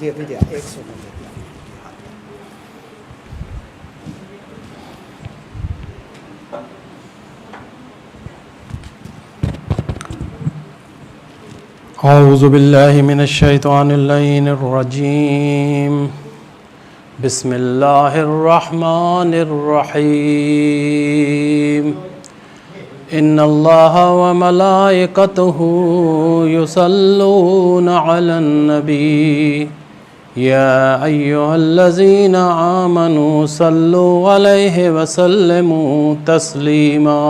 दिया 1 सेकंड أعوذ بالله من الشيطان اللعين الرجيم بسم الله الرحمن الرحيم إن الله وملائكته يصلون على النبي يا أيها الذين آمنوا صلوا عليه وسلموا تسليما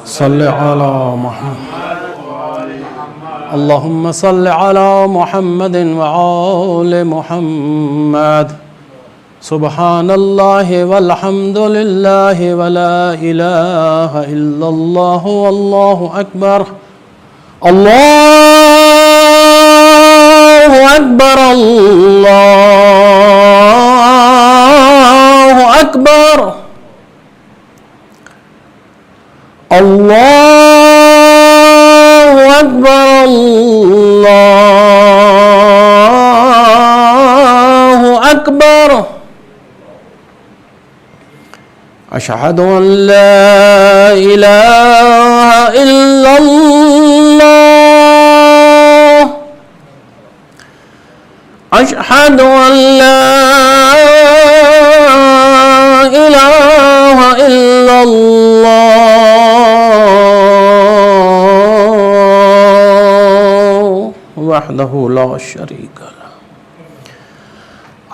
صل على محمد اللهم صل على محمد وآل محمد سبحان الله والحمد لله ولا إله إلا الله والله أكبر الله أكبر الله أكبر الله أكبر الله أكبر أشهد أن لا إله إلا الله أشهد أن لا إله إلا الله وحده لا شريك له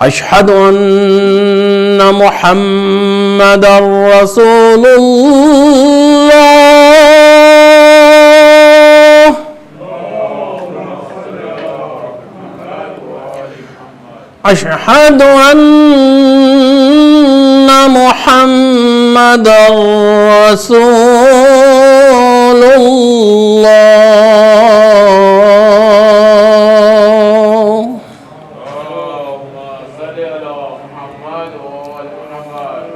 أشهد أن محمدا رسول الله أشهد أن محمدا رسول الله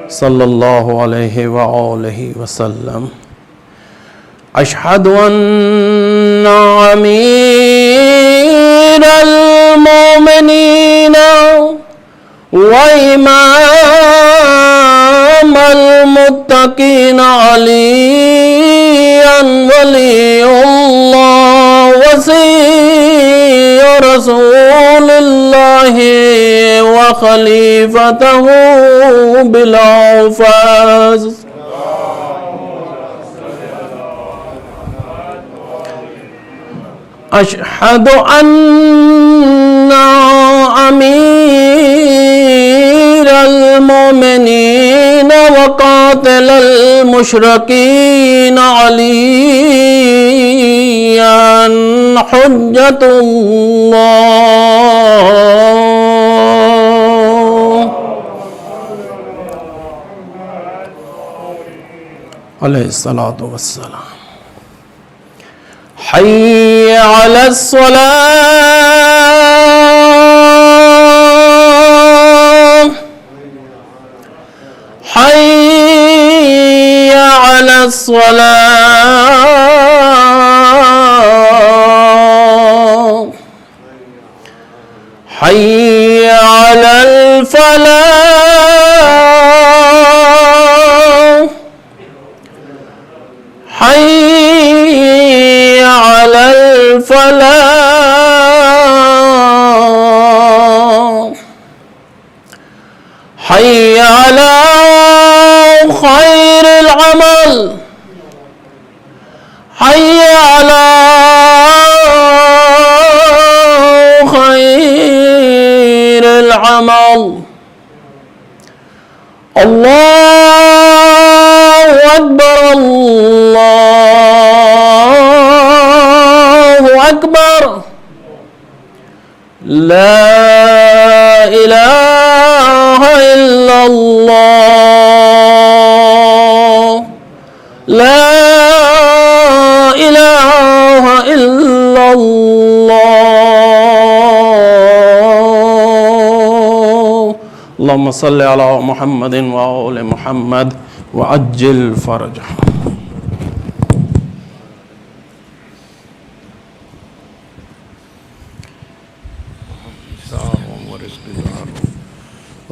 صلى الله عليه وآله وسلم أشهد أن أمير المؤمنين وإمام المتقين عليا ولي الله وصي رسول الله وخليفته بالأوفاز أشهد أن أمير المؤمنين وقاتل المشركين عليا حجة الله عليه الصلاة والسلام حي على الصلاة حي على الصلاة حي على الفلاح حي على الفلاح حي على خير العمل حي على خير العمل الله أكبر الله أكبر لا إله إلا الله لا إله إلا الله اللهم صل على محمد وآل محمد وعجل فرجه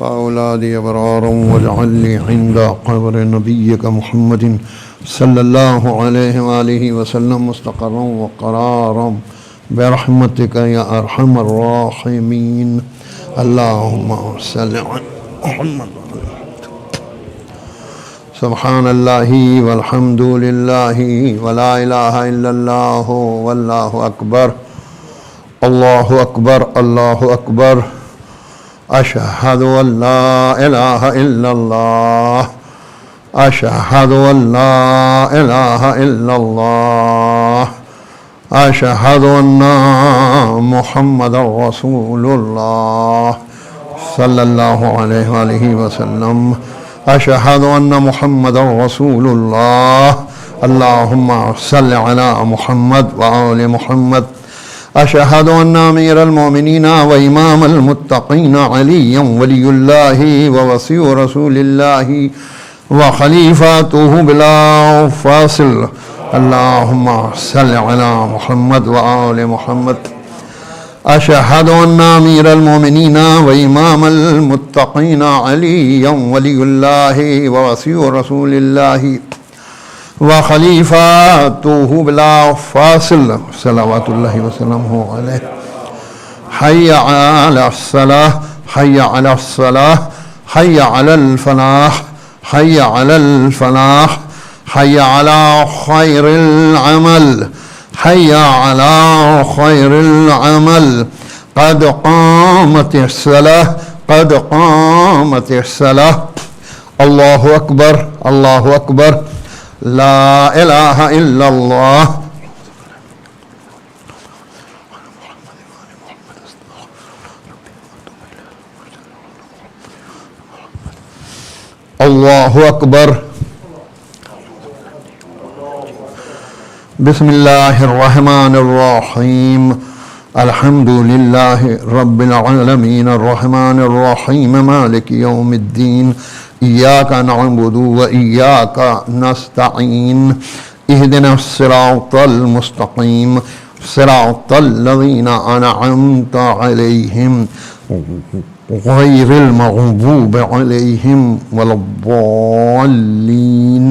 وأولادي أبرارا واجعل لي عند قبر نبيك محمد صلى الله عليه وآله وسلم مستقرا وقرارا برحمتك يا أرحم الراحمين. اللهم صل على محمد. سبحان الله والحمد لله ولا إله إلا الله والله أكبر. الله أكبر الله أكبر. أشهد أن لا إله إلا الله. أشهد أن لا إله إلا الله. أشهد أن محمد رسول الله صلى الله عليه وآله وسلم. أشهد أن محمد رسول الله. اللهم صل على محمد وآل محمد. أشهد أن أمير المؤمنين وإمام المتقين عليا ولي الله ووصي رسول الله وخليفته بلا فاصل. اللهم صل على محمد وآل محمد. أشهد أن أمير المؤمنين وإمام المتقين عليا ولي الله ووصي رسول الله وخليفته بلا فاصل صلوات الله وسلامه عليه. حي على الصلاة حي على الصلاة حي على الفلاح حي على الفلاح حي على خير العمل حي على خير العمل. قد قامت الصلاة قد قامت الصلاة. الله أكبر الله أكبر. لا إله إلا الله. الله أكبر. بسم الله الرحمن الرحيم. الحمد لله رب العالمين الرحمن الرحيم مالك يوم الدين. إياك نعبد وإياك نستعين. اهدنا الصراط المستقيم صراط الذين أنعمت عليهم غير المغضوب عليهم ولا الضالين.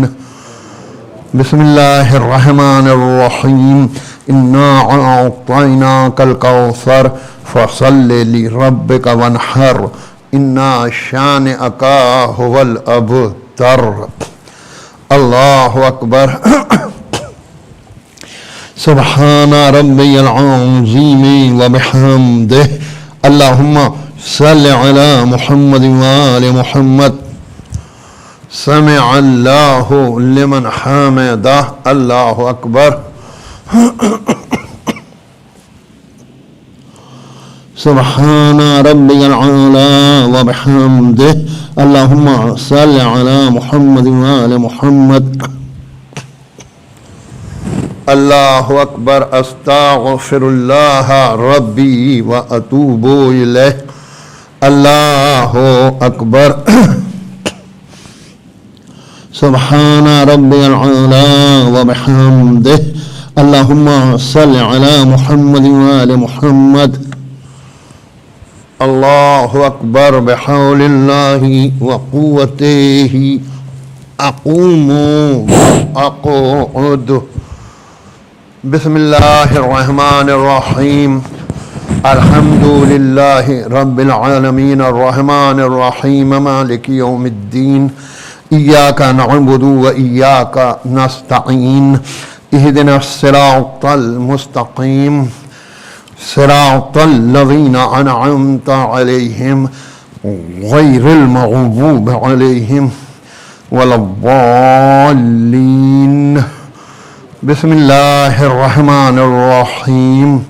بسم الله الرحمن الرحيم. إنا أعطيناك الكوثر فصل لربك وانحر إن شانئك هو الأبتر. الله أكبر. سبحان ربي العظيم وبحمده. اللهم صل على محمد وآل محمد. سمع الله لمن حمده. الله أكبر. سبحان ربي العالى وبحمده. اللهم صل على محمد وآل محمد. الله أكبر. أستغفر الله ربي وأتوب إليه. الله أكبر. سبحان ربي العالى وبحمده. اللهم صل على محمد وآل محمد. الله أكبر. بحول الله وقوته أقوم أقعد. بسم الله الرحمن الرحيم. الحمد لله رب العالمين الرحمن الرحيم مالك يوم الدين. إياك نعبد وإياك نستعين. اهدنا الصراط المستقيم صراط الذين أنعمت عليهم غير المغضوب عليهم ولا الضالين. بسم الله الرحمن الرحيم.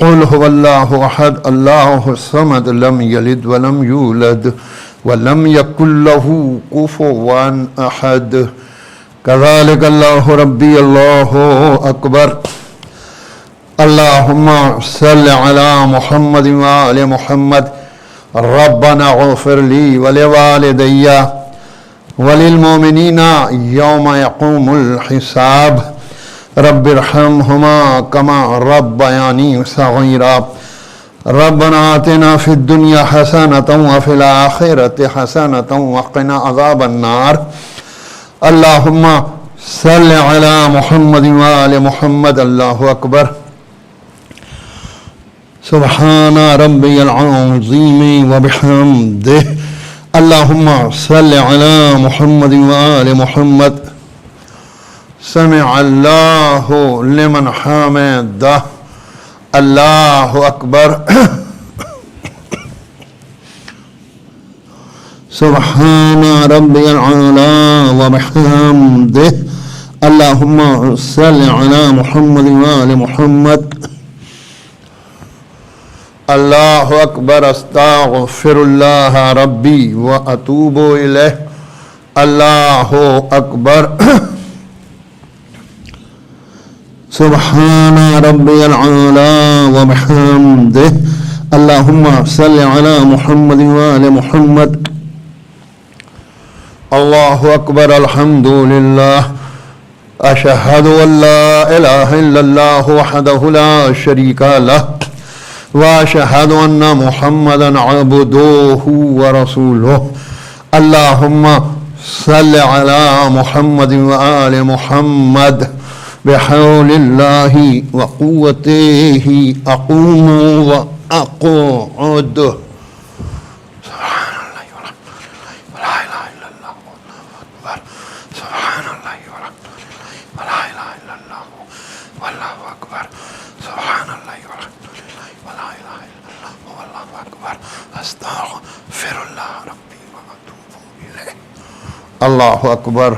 قل هو الله أحد الله الصمد لم يلد ولم يولد ولم يكن له كفوا أحد. كذلك الله ربي الله أكبر. اللهم صل على محمد وآل محمد. ربنا اغفر لي ولوالدي وللمؤمنين يوم يقوم الحساب. رب ارحمهما كما ربياني صغيرا. ربنا آتنا في الدنيا حسنة وفي الآخرة حسنة وقنا عذاب النار اللهم صل على محمد وآل محمد الله أكبر سبحان ربي العظيم وبحمده اللهم صل على محمد وآل محمد سمع الله لمن حمده الله أكبر سبحان ربي العلى وبحمده اللهم صل على محمد وآل محمد الله أكبر استغفر الله ربي وأتوب إليه الله أكبر سبحان ربي العلى وبحمده اللهم صل على محمد وآل محمد الله أكبر الحمد لله أشهد أن لا إله إلا الله وحده لا شريك له وأشهد أن محمدا عبده ورسوله اللهم صل على محمد وآل محمد بحول الله وقوته أقوم وأقعد سبحان الله والحمد لله ولا إله إلا الله والله أكبر سبحان الله والحمد لله ولا إله إلا الله والله أكبر سبحان الله والحمد لله ولا إله إلا الله والله أكبر أستغفر الله ربي وأتوب إليه الله أكبر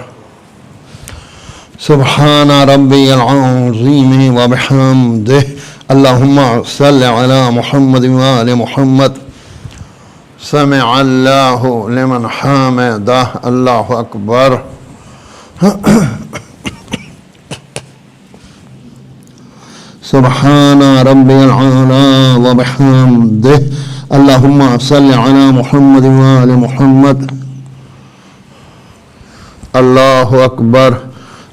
سبحان ربي العظيم وبحمده اللهم صل على محمد وآل محمد سمع الله لمن حمده الله أكبر سبحان ربي العلى وبحمده اللهم صل على محمد وآل محمد الله أكبر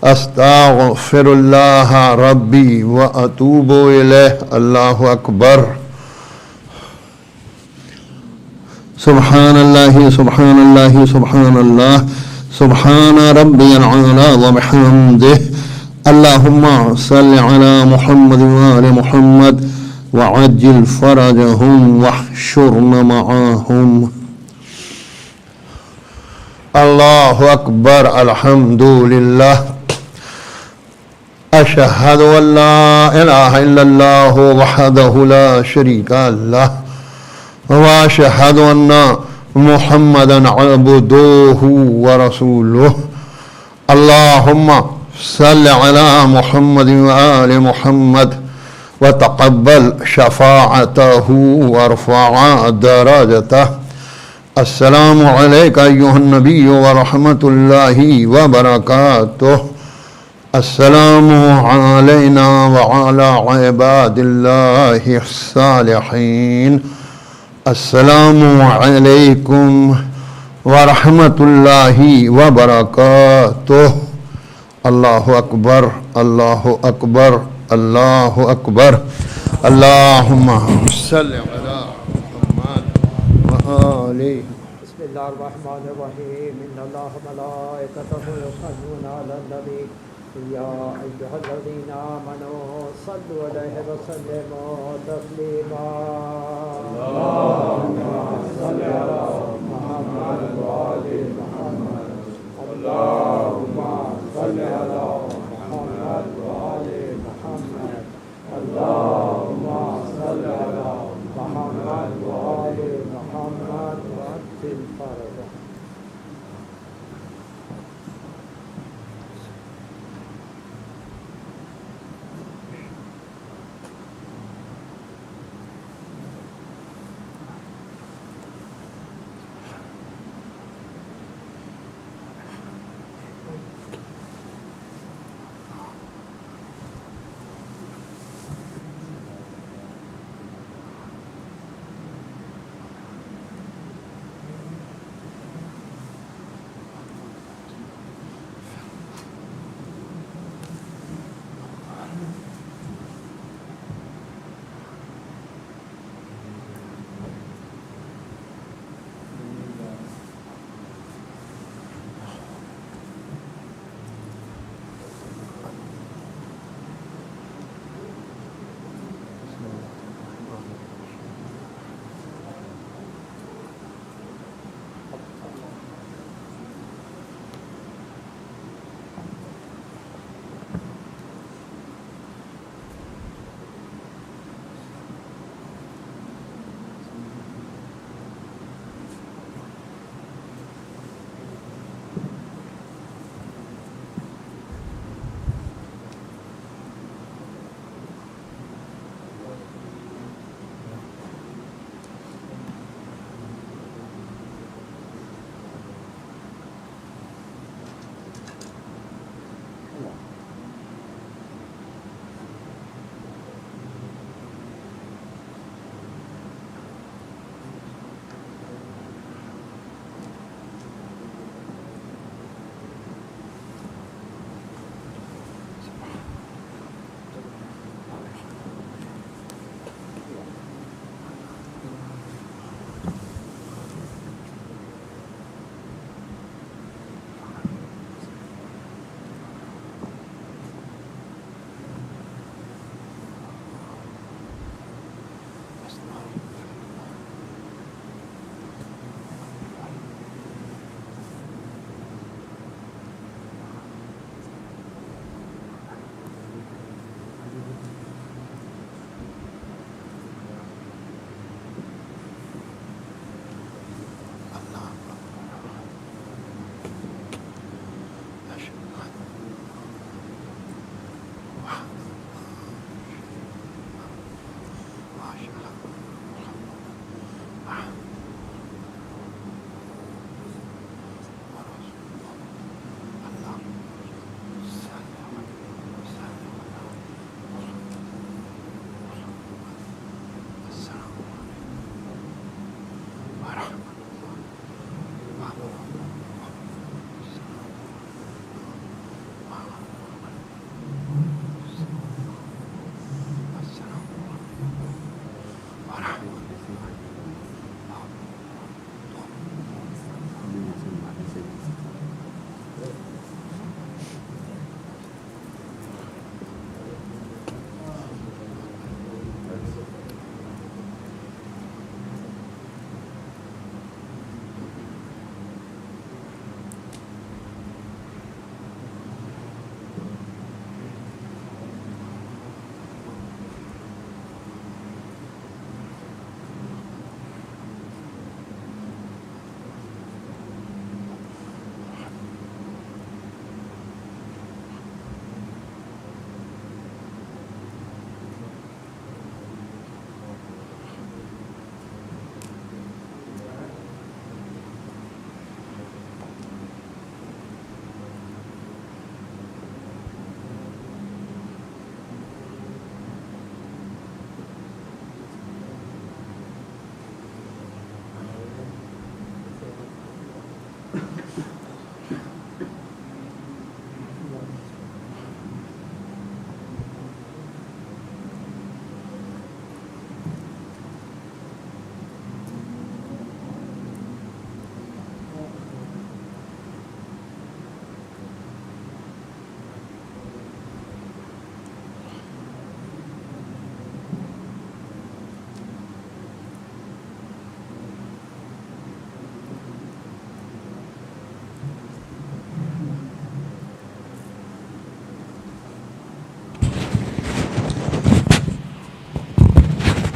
أستغفر الله ربي وأتوب إليه الله أكبر سبحان الله سبحان الله سبحان الله سبحان ربي العلى وبحمده اللهم صل على محمد وآل محمد وعجل فرجهم واحشرنا معهم الله أكبر الحمد لله أشهد أن لا إله إلا الله وحده لا شريك له وأشهد أن محمدا عبده ورسوله اللهم صل على محمد وآل محمد وتقبل شفاعته وارفع درجته السلام عليك أيها النبي ورحمة الله وبركاته السلام علينا وعلى عباد الله الصالحين السلام عليكم ورحمة الله وبركاته الله أكبر الله أكبر الله أكبر اللهم صل على محمد وآله بسم الله الرحمن الرحيم إن الله وملائكته يصلون على النبي يا أيها الذين آمنوا صلوا عليه وسلموا تسليما اللهم صل على محمد وآل محمد اللهم صل على محمد وآل محمد اللهم صل على محمد وآل محمد وأجل فرجه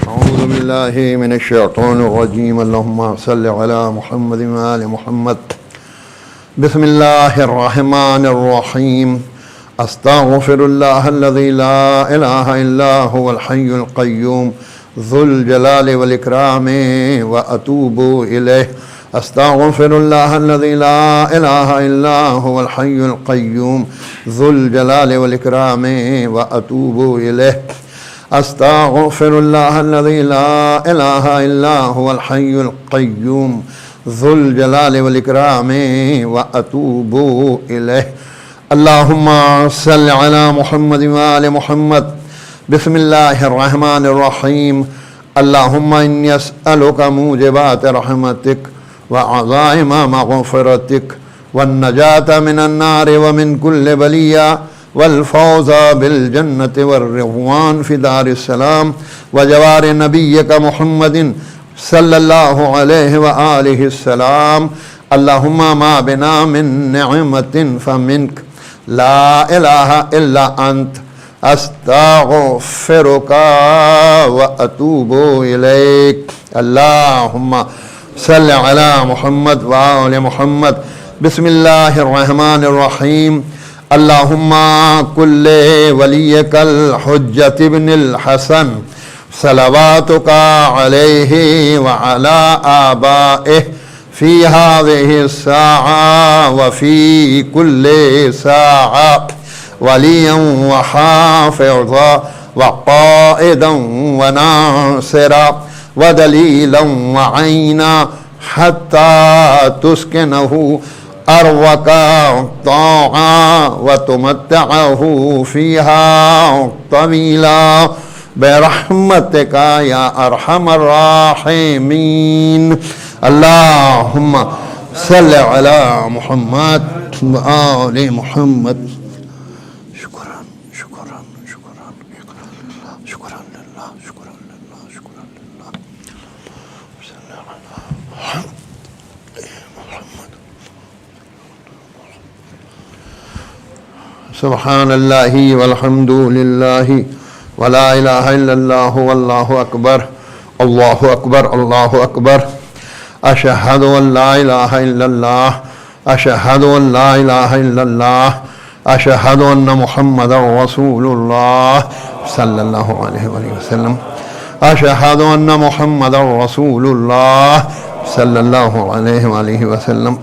أعوذ بالله من الشيطان الرجيم. اللهم صل على محمد وآل محمد. بسم الله الرحمن الرحيم. أستغفر الله الذي لا إله إلا هو الحي القيوم ذو الجلال والإكرام وأتوب إليه. أستغفر الله الذي لا إله إلا هو الحي القيوم ذو الجلال والإكرام وأتوب إليه. أستغفر الله الذي لا إله إلا هو الحي القيوم ذو الجلال والإكرام وأتوب إليه. اللهم صل على محمد وآل محمد. بسم الله الرحمن الرحيم. اللهم إني أسألك موجبات رحمتك وعظائم مغفرتك والنجاة من النار ومن كل بلية والفوز بالجنة والرضوان في دار السلام وجوار نبيك محمد صلى الله عليه وآله السلام. اللهم ما بنا من نعمة فمنك لا إله إلا أنت أستغفرك وأتوب إليك. اللهم صل على محمد وآل محمد. بسم الله الرحمن الرحيم. اللهم كل وليك الحجة بن الحسن صلواتك عليه وعلى آبائه في هذه الساعة وفي كل ساعة وليا وحافظا وقائدا وناصرا ودليلا وعينا حتى تسكنه أرضك طاعا وتمتعه فيها طويلا برحمتك يا أرحم الراحمين. اللهم صل على محمد وآل محمد. شكرا شكرا شكرا شكرا لله شكرا لله شكرا لله. سبحان الله والحمد لله ولا إله إلا الله والله أكبر. الله أكبر الله أكبر. أشهد أن لا إله إلا الله. أشهد أن لا إله إلا الله. أشهد أن محمدا رسول الله صلى الله عليه وآله وسلم أشهد أن محمدا رسول الله صلى الله عليه وآله وسلم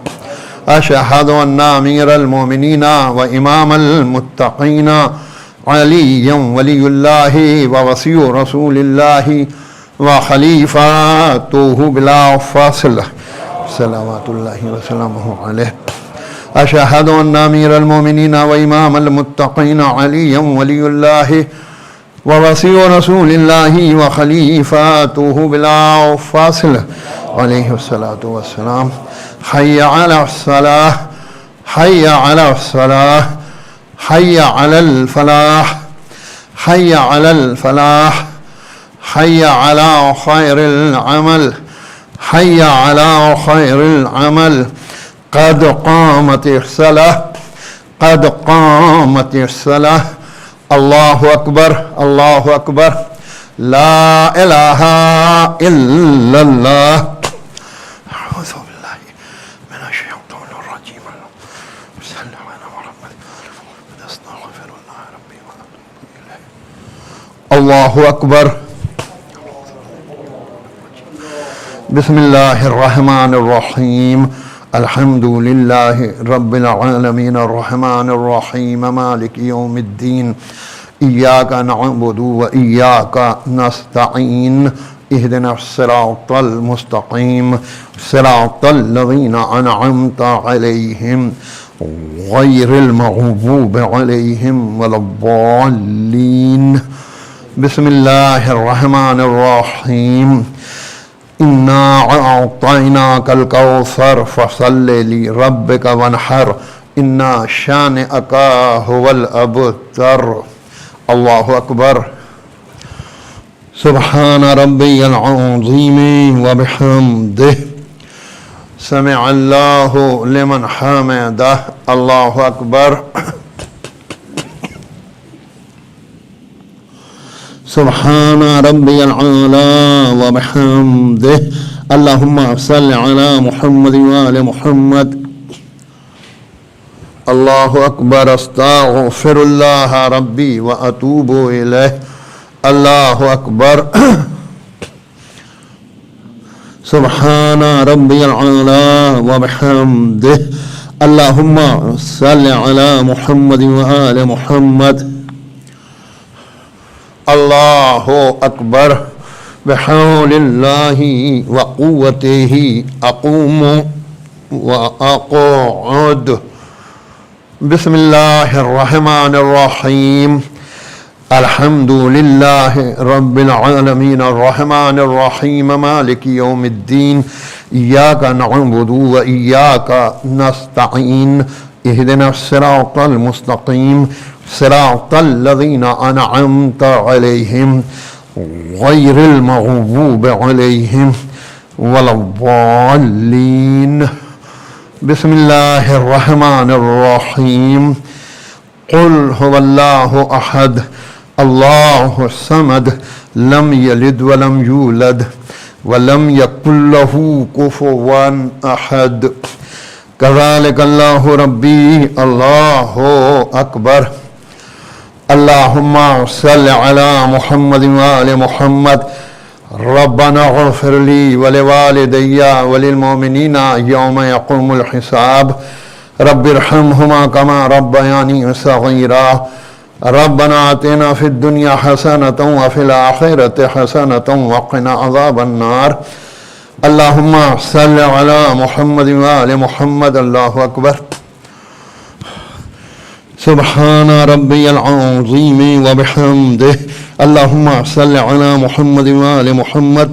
أشهد أن أمير المؤمنين وإمام المتقين عليا ولي الله ووصي رسول الله وخليفته بلا فاصل صلوات الله وسلامه عليه أشهد أن أمير المؤمنين وإمام المتقين عليا ولي الله ووصي رسول الله وخليفته بلا فاصل عليه الصلاة والسلام حي على الصلاة حي على الصلاة حي على الفلاح حي على الفلاح حي على خير العمل حي على خير العمل قد قامت الصلاة قد قامت الصلاة الله أكبر الله أكبر لا إله إلا الله أعوذ بالله من الشيطان الرجيم صلى الله على محمد أستغفر الله ربي وأتوب إليه الله أكبر بسم الله الرحمن الرحيم الحمد لله رب العالمين الرحمن الرحيم مالك يوم الدين إياك نعبد وإياك نستعين اهدنا الصراط المستقيم صراط الذين أنعمت عليهم غير المغضوب عليهم ولا الضالين بسم الله الرحمن الرحيم إنا أعطيناك الكوثر فصل لربك وانحر إن شانئك هو الأبتر الله أكبر سبحان ربي العظيم وبحمده سمع الله لمن حمده الله أكبر سبحان ربي العالى وبحمده اللهم صل على محمد وآل محمد الله أكبر أستغفر الله ربي وأتوب إليه الله أكبر سبحان ربي العالى وبحمده اللهم صل على محمد وآل محمد الله أكبر بحول الله وقوته أقوم وأقعد بسم الله الرحمن الرحيم الحمد لله رب العالمين الرحمن الرحيم مالك يوم الدين إياك نعبد وإياك نستعين اهدنا الصراط المستقيم صراط الذين أنعمت عليهم غير المغضوب عليهم ولا الضالين بسم الله الرحمن الرحيم قل هو الله أحد الله الصمد لم يلد ولم يولد ولم يكن له كفوا أحد كذلك الله ربي الله أكبر اللهم صل على محمد وآل محمد ربنا اغفر لي ولوالدي وللمؤمنين يوم يقوم الحساب رب ارحمهما كما ربياني صغيرا ربنا آتنا في الدنيا حسنة وفي الآخرة حسنة وقنا عذاب النار اللهم صل على محمد وآل محمد الله أكبر سبحان ربي العظيم وبحمده اللهم صل على محمد وآل محمد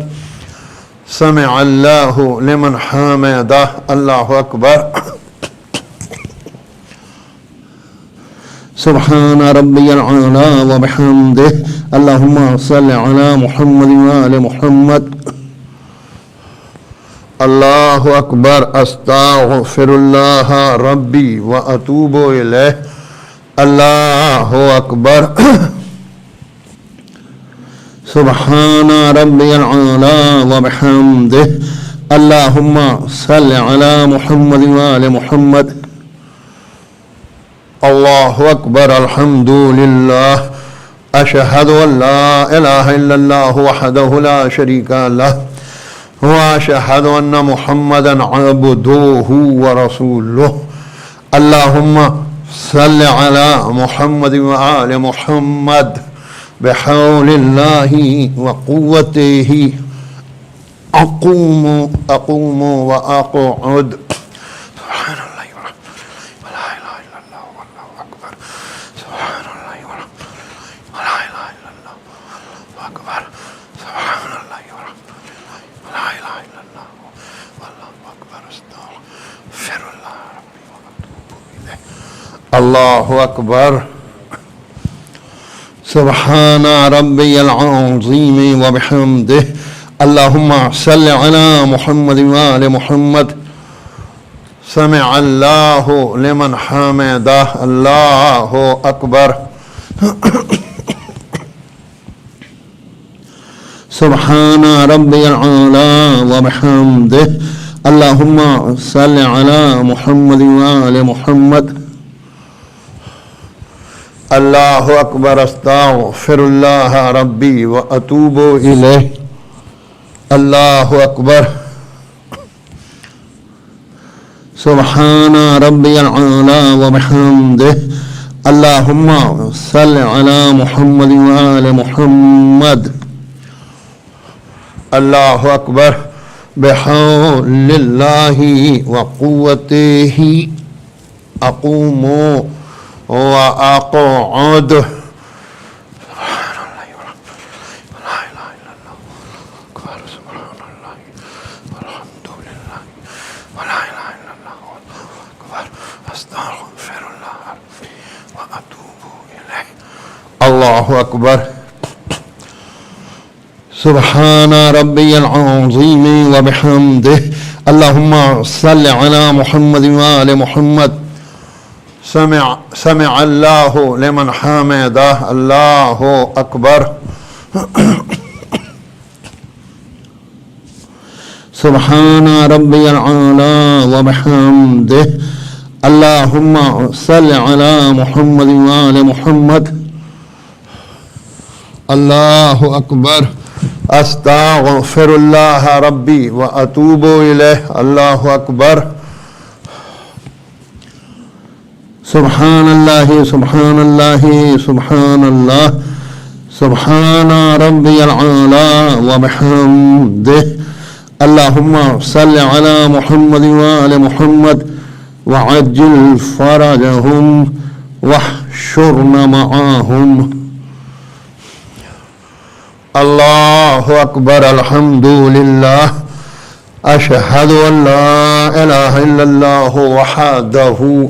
سمع الله لمن حمده الله أكبر سبحان ربي العالى وبحمده اللهم صل على محمد وآل محمد الله أكبر أستغفر الله ربي وأتوب إليه الله أكبر سبحان ربي العالى وبحمده اللهم صل على محمد وآل محمد الله أكبر الحمد لله أشهد أن لا إله إلا الله وحده لا شريك له وأشهد أن محمدا عبده ورسوله اللهم صل على محمد وآل محمد بحول الله وقوته أقوم وأقعد سبحان الله ولا إله إلا الله والله أكبر سبحان الله ولا إله إلا الله والله أكبر سبحان الله ولا إله إلا الله والله أكبر أستغفر الله ربي وأتوب إليه الله أكبر سبحان ربي العظيم وبحمده اللهم صل على محمد وآل محمد سمع الله لمن حمده الله أكبر سبحان ربي العلى وبحمده اللهم صل على محمد وآل محمد الله أكبر استغفر الله ربي وأتوب إليه الله أكبر سبحان ربي العلى وبحمده اللهم صل على محمد وآل محمد الله أكبر بحول الله وقوته أقوم وأقعد سبحان الله ولا إله إلا الله أكبر سبحان الله والحمد لله ولا إله إلا الله والله أكبر أستغفر الله وأتوب إليه الله أكبر سبحان ربي العظيم وبحمده اللهم صل على محمد وآل محمد سمع الله لمن حمده الله أكبر سبحان ربي العلى وبحمده اللهم صل على محمد وآل محمد الله أكبر أستغفر الله ربي وأتوب إليه الله أكبر سبحان الله سبحان الله سبحان الله سبحان ربي العلى وبحمده اللهم صل على محمد وآل محمد وعجل فرجهم واحشرنا معهم الله أكبر الحمد لله أشهد أن لا إله إلا الله وحده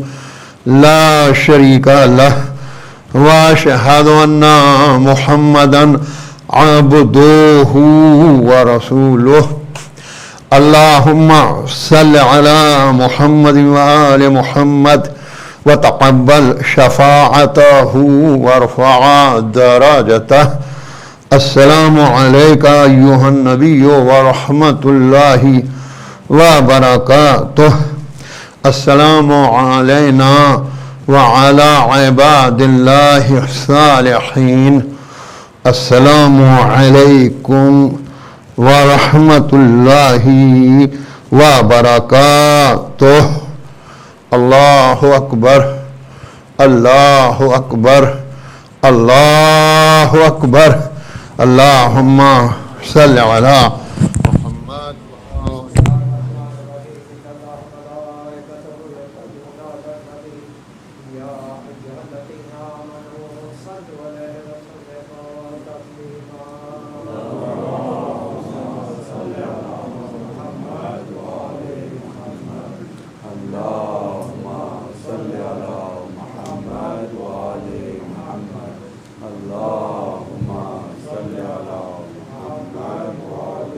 لا شريك له وأشهد أن محمدا عبده ورسوله اللهم صل على محمد وآل محمد وتقبل شفاعته وارفع درجته السلام عليك أيها النبي ورحمة الله وبركاته السلام علينا وعلى عباد الله الصالحين السلام عليكم ورحمة الله وبركاته الله أكبر الله أكبر الله أكبر اللهم صل على محمد اللهم صل على محمد وآل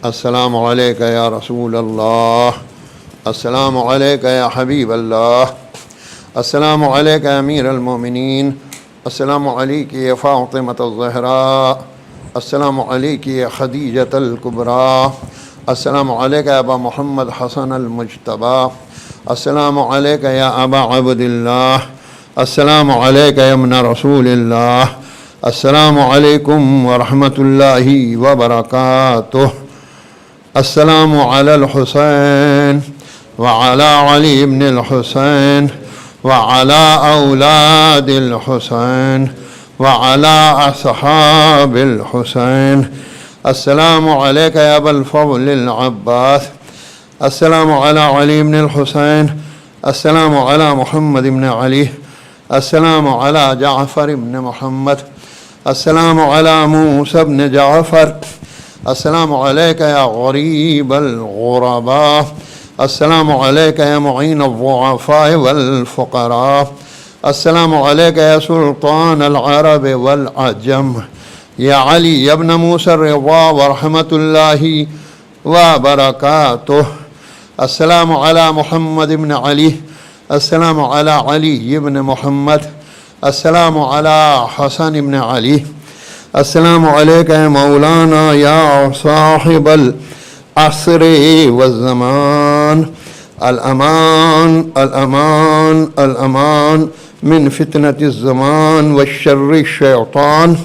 السلام عليك يا رسول الله. السلام عليك يا حبيب الله. السلام عليك يا أمير المؤمنين. السلام عليك يا فاطمة الزهراء. السلام عليك يا خديجة الكبرى. السلام عليك يا أبا محمد حسن المجتبى. السلام عليك يا أبا عبد الله. السلام عليك يا ابن رسول الله. السلام عليكم ورحمة الله وبركاته. السلام على الحسين وعلى علي بن الحسين وعلى أولاد الحسين وعلى أصحاب الحسين. السلام عليك يا أبا الفضل العباس. السلام على علي بن الحسين. السلام على محمد بن علي. السلام على جعفر بن محمد. السلام على موسى بن جعفر. السلام عليك يا غريب الغرباء. السلام عليك يا معين الضعفاء والفقراء. السلام عليك يا سلطان العرب والعجم. يا علي يا ابن موسى الرضا ورحمة الله وبركاته. السلام على محمد بن علي. السلام على علي بن محمد. السلام على حسن بن علي. السلام عليك يا مولانا يا صاحب العصر والزمان. الأمان الأمان الأمان من فتنة الزمان والشر الشيطان.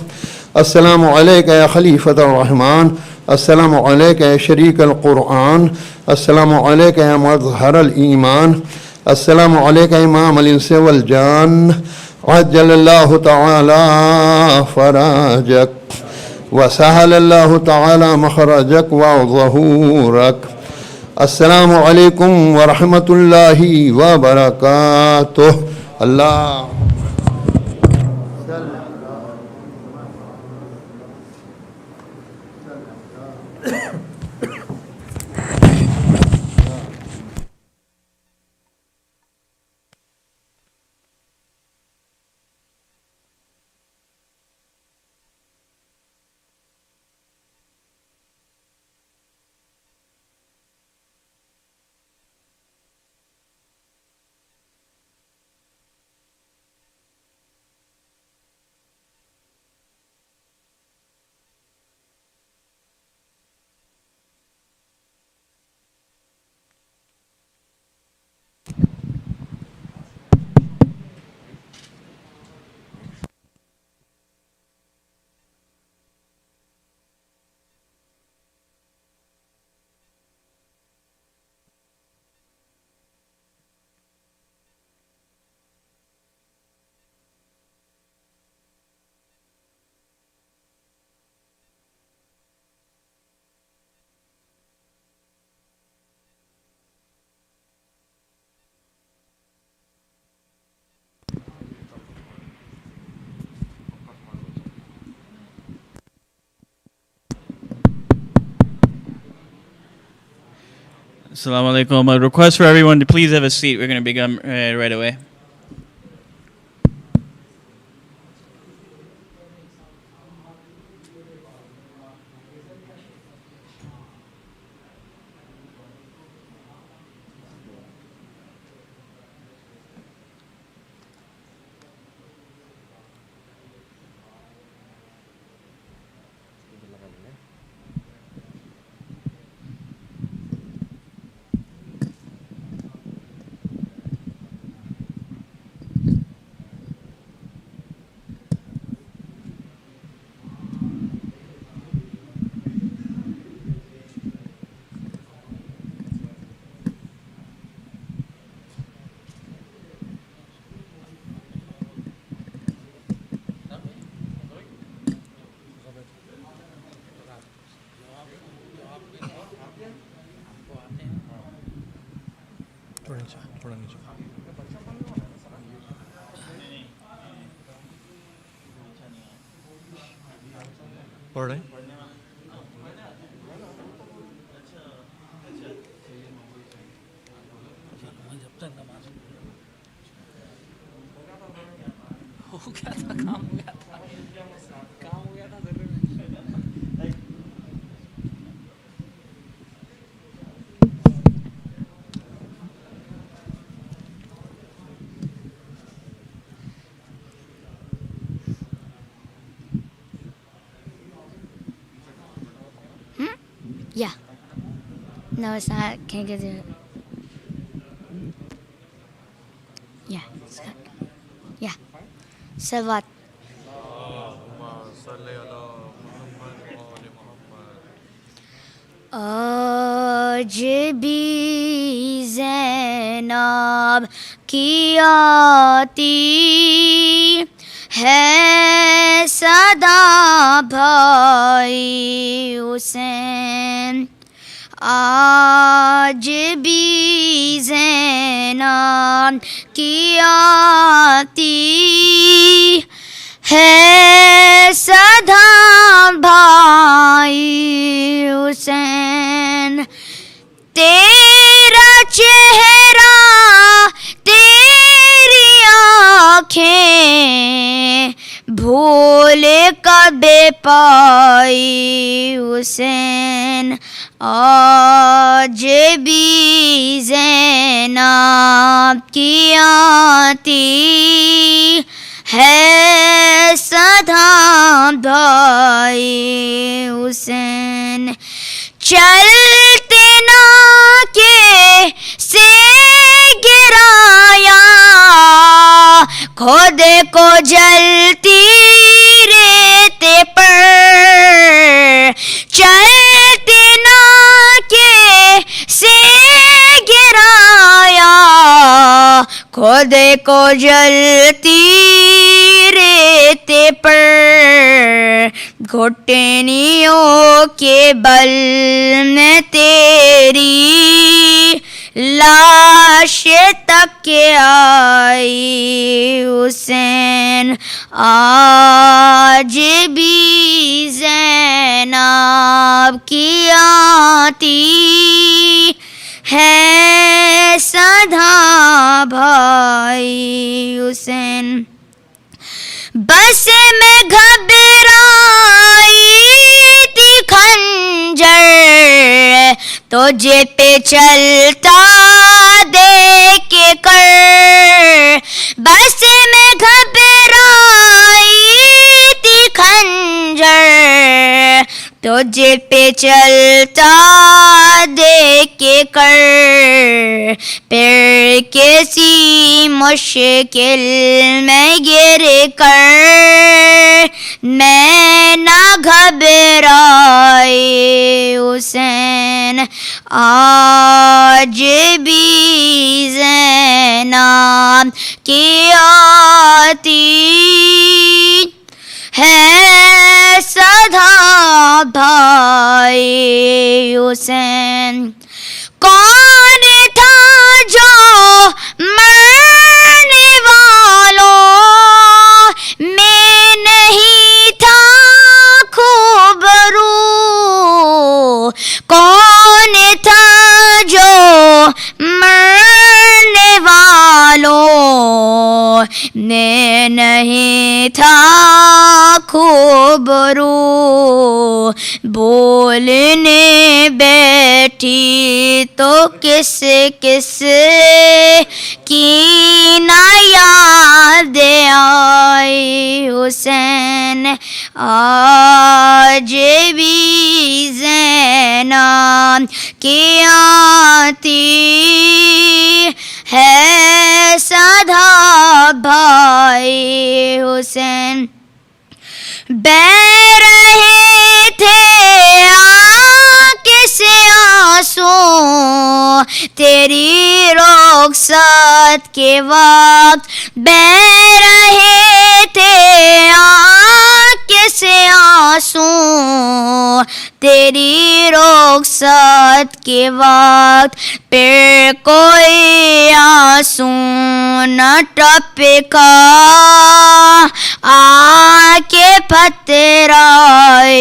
السلام عليك يا خليفة الرحمن. السلام عليك يا شريك القرآن. السلام عليك يا مظهر الإيمان. السلام عليك يا إمام الإنس والجان. عجل الله تعالى فرجك وسهل الله تعالى مخرجك وظهورك. السلام عليكم ورحمة الله وبركاته. الله Assalamu alaikum. A request for everyone to please have a seat. We're going to begin right away. پڑھ رہے ہو گیا تھا کام ہو گیا تھا کام ہو گیا تھا ضرور No, it's not. Can't get it. Yeah. It's got, yeah. Salawat. آج بھی زینب کی آتی ہے صدا بھائی حسین آج بھی زینب کی آتی ہے صدا بھائی حسین تیرا چہرہ تیری آنکھیں بھول کبے پائی حسین آج بھی زینب کی آتی ہے صدا بھائی حسین چلتے نا کے سے گرایا خود کو جلتی ریتے پر چلتے نا کے سے گرایا خود کو جلتی ریتے پر گھٹنیوں کے بل میں تیری لاش تک آئی حسین آج بھی زینب کی آتی ہے صدا بھائی حسین بس میں گھبرائی تھی خنجر تجھے پہ چلتا دیکھ کر بس میں گھبرائی تھی خنجر تجھے پہ چلتا دیکھ کر پھر کسی مشکل میں گر کر میں نہ گھبرائی حسین آج بھی زینب کی آتی ہے صدا بھائی حسین کون تھا جو مرنے والوں میں نہیں تھا خوب رو کون تھا جو مرنے والوں میں نہیں تھا خوب رو بولنے بیٹھی تو کس کس کی نہ یاد آئی حسین آج بھی زینب کی آتی ہے صدا بھائی حسین بہہ رہے تھے آنکھ سے آنسو تیری رخصت کے وقت بہہ رہے تھے آنکھ سے آنسو تیری رخصت کے وقت پھر کوئی آنسو نہ ٹپکا آ کے پترائے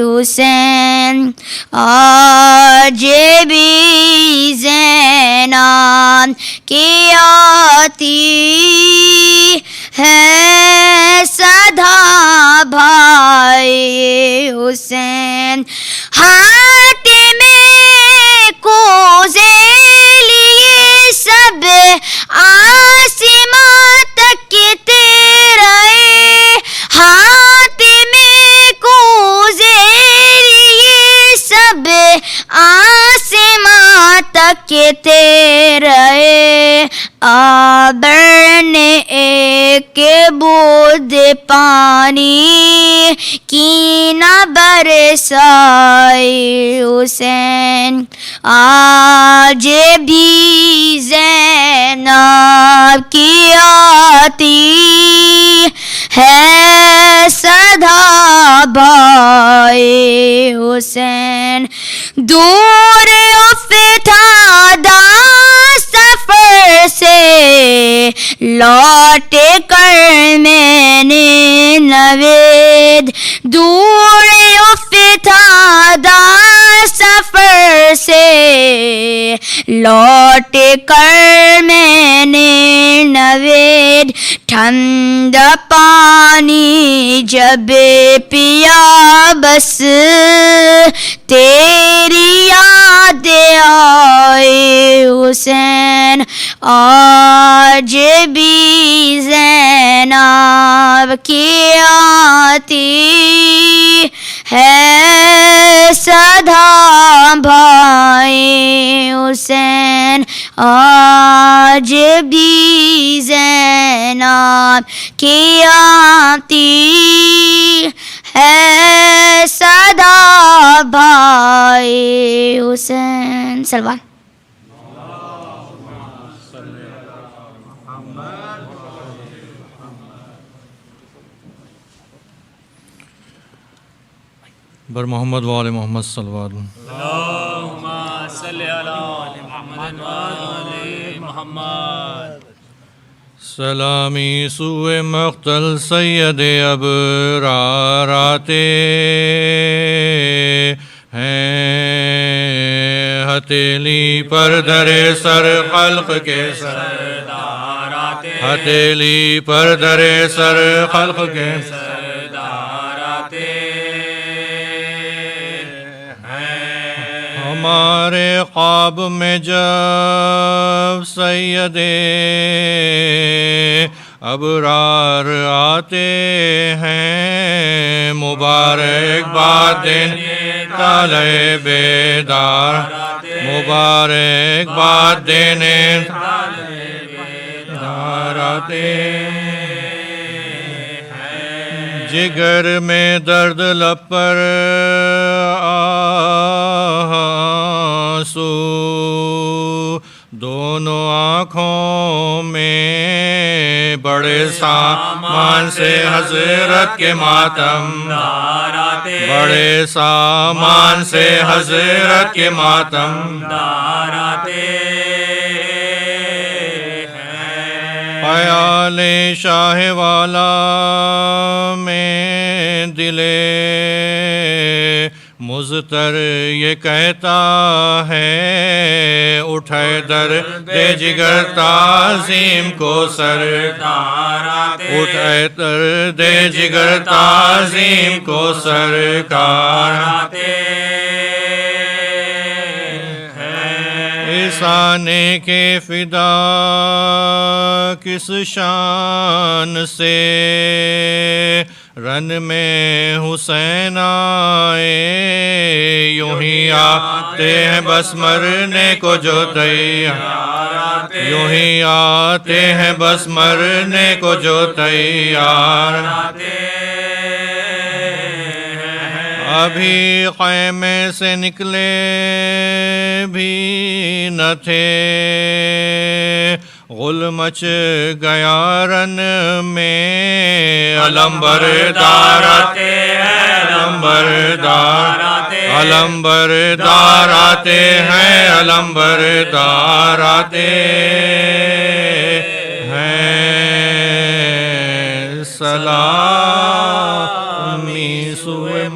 حسین آج بھی زینب کی آتی ہے صدا بھائی حسین ہاتھ میں کوزے لیے سب آسماں تک تیرے ہاتھ میں کوزے لیے سب آسماں پیتے رہے آبر نے ایک بوند پانی کی نہ برسائی حسین آج بھی زینب کی آتی ہے صدا بھائی حسین دور افتادہ سفر سے لوٹ کر میں نے نوید دور افتادہ سفر سے لوٹ کر میں نے نوید ٹھنڈا پانی جب پیا بس تیری یاد آئے حسین آج بھی زینب کی آتی ہے صدا بھائی حسین آج بھی زینب کی آتی ہے صدا بھائی حسین سلوان بر محمد وآل محمد صلوات اللہم صلی علی محمد وآل محمد سلامی سوئے مقتل سید ابرار آتے ہیں ہتھیلی پر دھرے سر خلق کے سردار آتے ہتھیلی پر دھرے سر خلق کے سردار آتے ہمارے خواب میں جب سید ابرار آتے ہیں مبارک باد دن تالے بیدار مبارک باد دن تالے بیدار آتے جگر میں درد لب پر آنسو دونوں آنکھوں میں بڑے سامان سے حضرت کے ماتم بڑے سامان سے حضرت کے ماتم خیال شاہ والا میں دلے مضطر یہ کہتا ہے اٹھے در دے جگر تعظیم کو سرکار آتے اٹھے در دے جگر تعظیم کو سرکار آتے احسانے کے فدا کس شان سے رن میں حسین آئے یوں ہی آتے ہیں بس مرنے کو جو تیار یوں ہی آتے ہیں بس مرنے کو جو تیار ابھی خیمے سے نکلے بھی نہ تھے غل مچ گیا رن میں علم بردار آتے ہیں علم بردار علم بردار آتے ہیں علم بردار آتے ہیں سلامی سوئے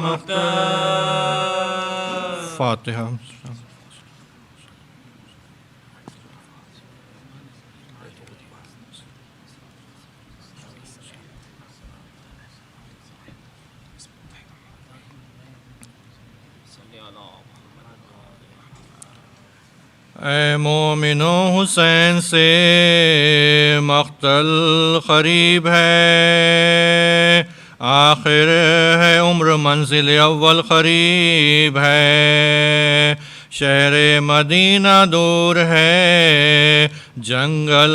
فاتحہ اے مومنو حسین سے مقتل قریب ہے آخر ہے عمر منزل اول قریب ہے شہر مدینہ دور ہے، جنگل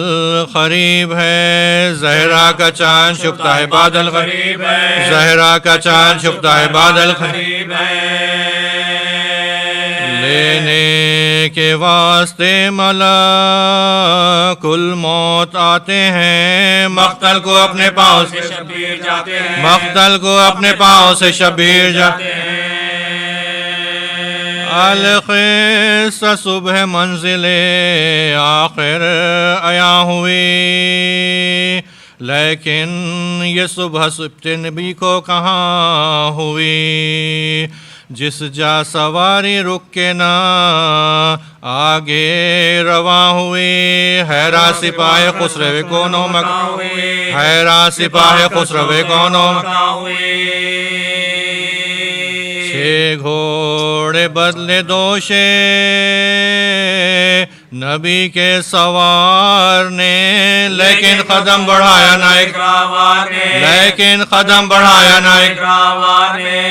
قریب ہے، زہرا کا چاند چھپتا ہے بادل قریب ہے، زہرا کا چاند چھپتا ہے بادل قریب ہے، لینے کے واسطے ملک الموت آتے ہیں، مقتل کو اپنے پاؤں سے شبیر جاتے ہیں، مقتل کو اپنے پاؤں سے شبیر جاتے ہیں۔ القصہ صبح منزل آخر عیاں ہوئی، لیکن یہ صبح سبت نبی کو کہاں ہوئی؟ جس جا سواری رک کے نہ آگے رواں ہوئی، حیران سپاہ خسرو کونو مکاں ہوئی، حیران سپاہ خسرو کونو مکاں ہوئی۔ چھ گھوڑے بدلے دوشے نبی کے سوار نے، لیکن قدم بڑھایا نہ ایک راوار نے، لیکن قدم بڑھایا نہ ایک راوار نے۔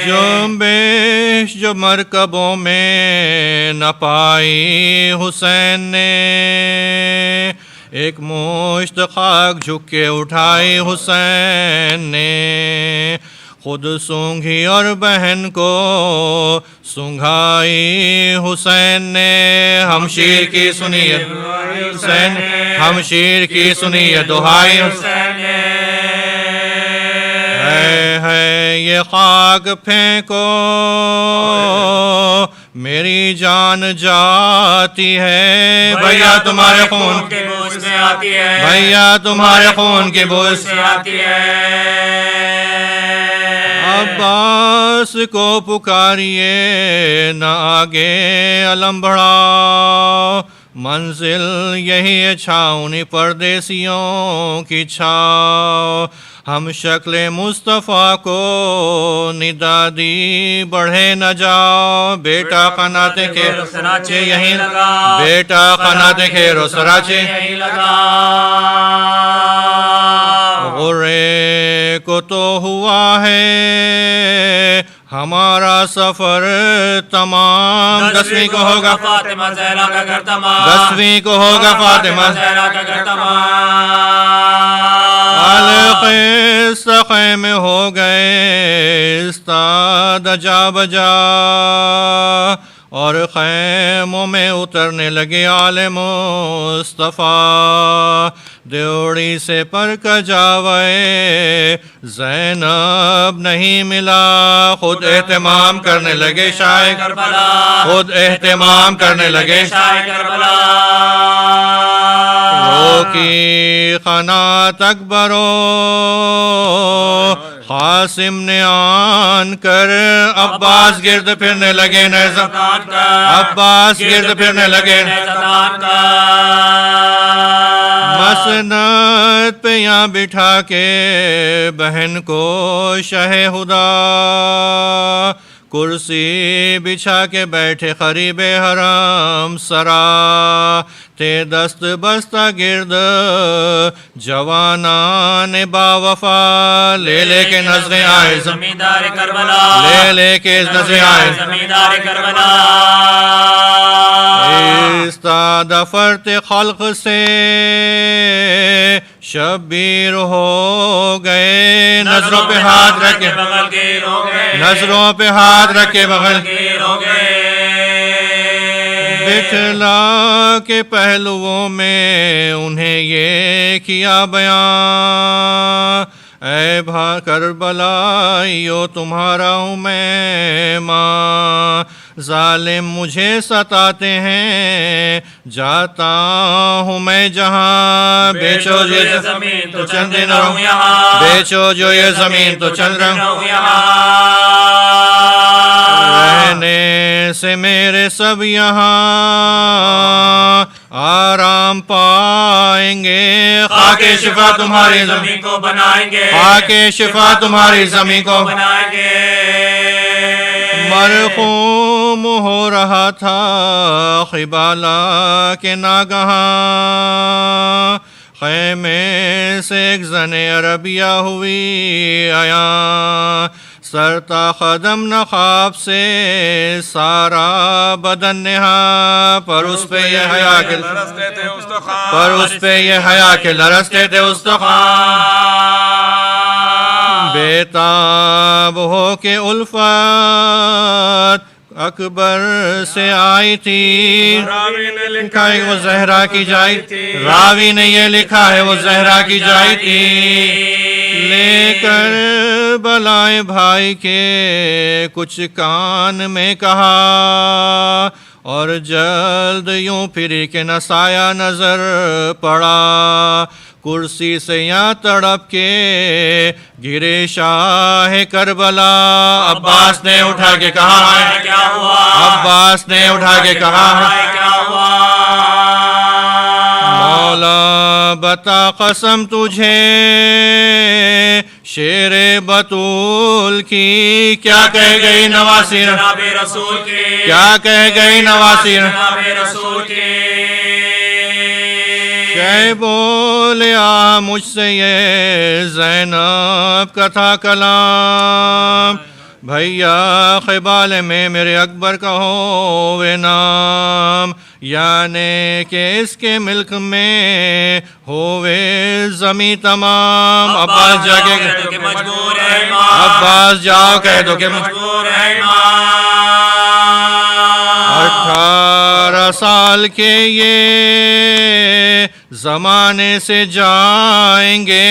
جنبش جو مرکبوں میں نہ پائی حسین نے، ایک مشت خاک جھک کے اٹھائی حسین نے، خود سونگھی اور بہن کو سنگھائی حسین نے، ہمشیر کی سنیت حسین، ہمشیر کی سنیت دہائی حسین نے۔ ہے یہ خاک پھینکو میری جان جاتی ہے، بھیا تمہارے خون کے بوجھ سے آتی ہے، بھیا تمہارے خون کے بوجھ سے آتی ہے۔ عباس کو پکاریے نہ آگے علم بڑھاؤ، منزل یہی ہے چھاؤنی پردیسیوں کی چھاؤ، ہم شکل مصطفیٰ کو ندا دی بڑھے نہ جاؤ، بیٹا قنات خیر و سراچے یہیں لگا، بیٹا قنات خیر و سراچے یہیں لگا۔ غرے کو تو ہوا ہے ہمارا سفر تمام، 10ویں کو ہوگا فاطمہ زہرا کا گھر تمام، 10ویں کو ہوگا فاطمہ زہرا کا گھر تمام۔ القصہ خیمے ہو گئے استاد جا بجا، اور خیموں میں اترنے لگے آل مصطفیٰ، دیوڑی سے پر کا جاوے زینب نہیں ملا، خود اہتمام کرنے لگے شاہ کربلا، خود اہتمام کرنے لگے شاہ کربلا۔ رو کی قنات اکبرو قاسم نے آن کر، عباس گرد پھرنے لگے نیزہ تان کر، عباس گرد پھرنے لگے نیزہ تان کر۔ مسند پہ یہاں بٹھا کے بہن کو شہ خدا، کرسی بچھا کے بیٹھے قریب حرم سرا، تھے دست بستہ گرد جوانان با وفا، لے لے کے نظریں آئے زمیندار کربلا، لے لے کے نظریں آئے زمیندار کربلا۔ استاد فرت خلق سے شبیر ہو گئے، نظروں پہ ہاتھ رکھے بغل گیر ہو گئے، نظروں پہ ہاتھ رکھے بغل گیر ہو گئے۔ بٹھلا کے پہلوؤں میں انہیں یہ کیا بیان، اے کربلائیو تمہارا ہوں میں ماں، ظالم مجھے ستاتے ہیں جاتا ہوں میں جہاں، بیچو جو یہ زمین تو چند دن رہوں یہاں، بیچو جو یہ زمین تو چند رہوں یہاں، رہنے سے میرے سب یہاں آرام پائیں گے، خاک شفا تمہاری زمین کو بنائیں گے، خاک شفا تمہاری زمین کو بنائیں گے۔ مرحوم ہو رہا تھا خبالہ کے ناگہاں، خیمے سے ایک زن عربیہ ہوئی آیا، سر تا قدم نہ خواب سے سارا بدن نہا، پر اس پہ یہ حیا کہ لرزتے تھے استخوان، بیتاب ہو کے الفت اکبر سے آئی تھی، راوی نے لکھا ہے وہ زہرا کی جائی تھی، راوی نے یہ لکھا ہے وہ زہرا کی جائی تھی، لے کر بلائے بھائی کے کچھ کان میں کہا، اور جلد یوں پھری کہ نہ سایہ نظر پڑا، کرسی سے یہاں تڑپ کے گرے شاہ کربلا، عباس نے اٹھا کے کہا ہے کیا ہوا، عباس نے اٹھا کے کہا ہے کیا ہوا، مولا بتا قسم تجھے شیر بطول کی، کیا کہہ گئی نواسی جناب رسول کی، کیا کہہ گئی نواسی جناب رسول کی، کہ بولیا مجھ سے یہ زینب کا تھا کلام، بھیا قبال میں میرے اکبر کا ہووے نام، یعنی کہ اس کے ملک میں ہووے زمیں تمام، عباس جا کے کہہ دو کہ مجبور ہے امام، عباس جاؤ کہہ دو کہ مجبور ہے امام، 18 سال کے یہ زمانے سے جائیں گے،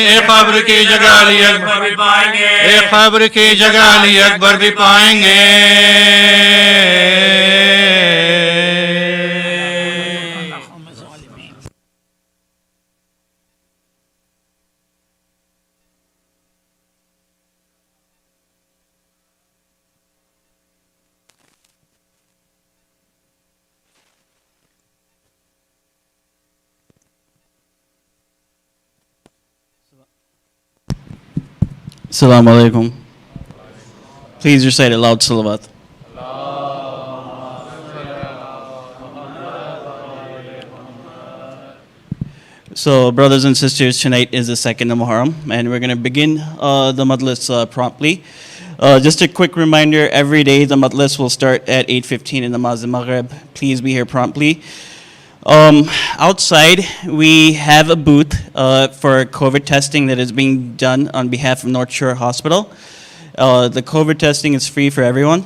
ایک قبر کی جگہ علی اکبر بھی پائیں گے، ایک قبر کی جگہ علی اکبر بھی پائیں گے، Assalamu alaikum. Please recite a loud salawat. So, brothers and sisters, tonight is the 2nd of Muharram, and we're going to begin the Majlis promptly. Just a quick reminder, every day the Majlis will start at 8:15 in Namaz al-Maghrib. Please be here promptly. Outside, we have a booth for COVID testing that is being done on behalf of North Shore Hospital. The COVID testing is free for everyone.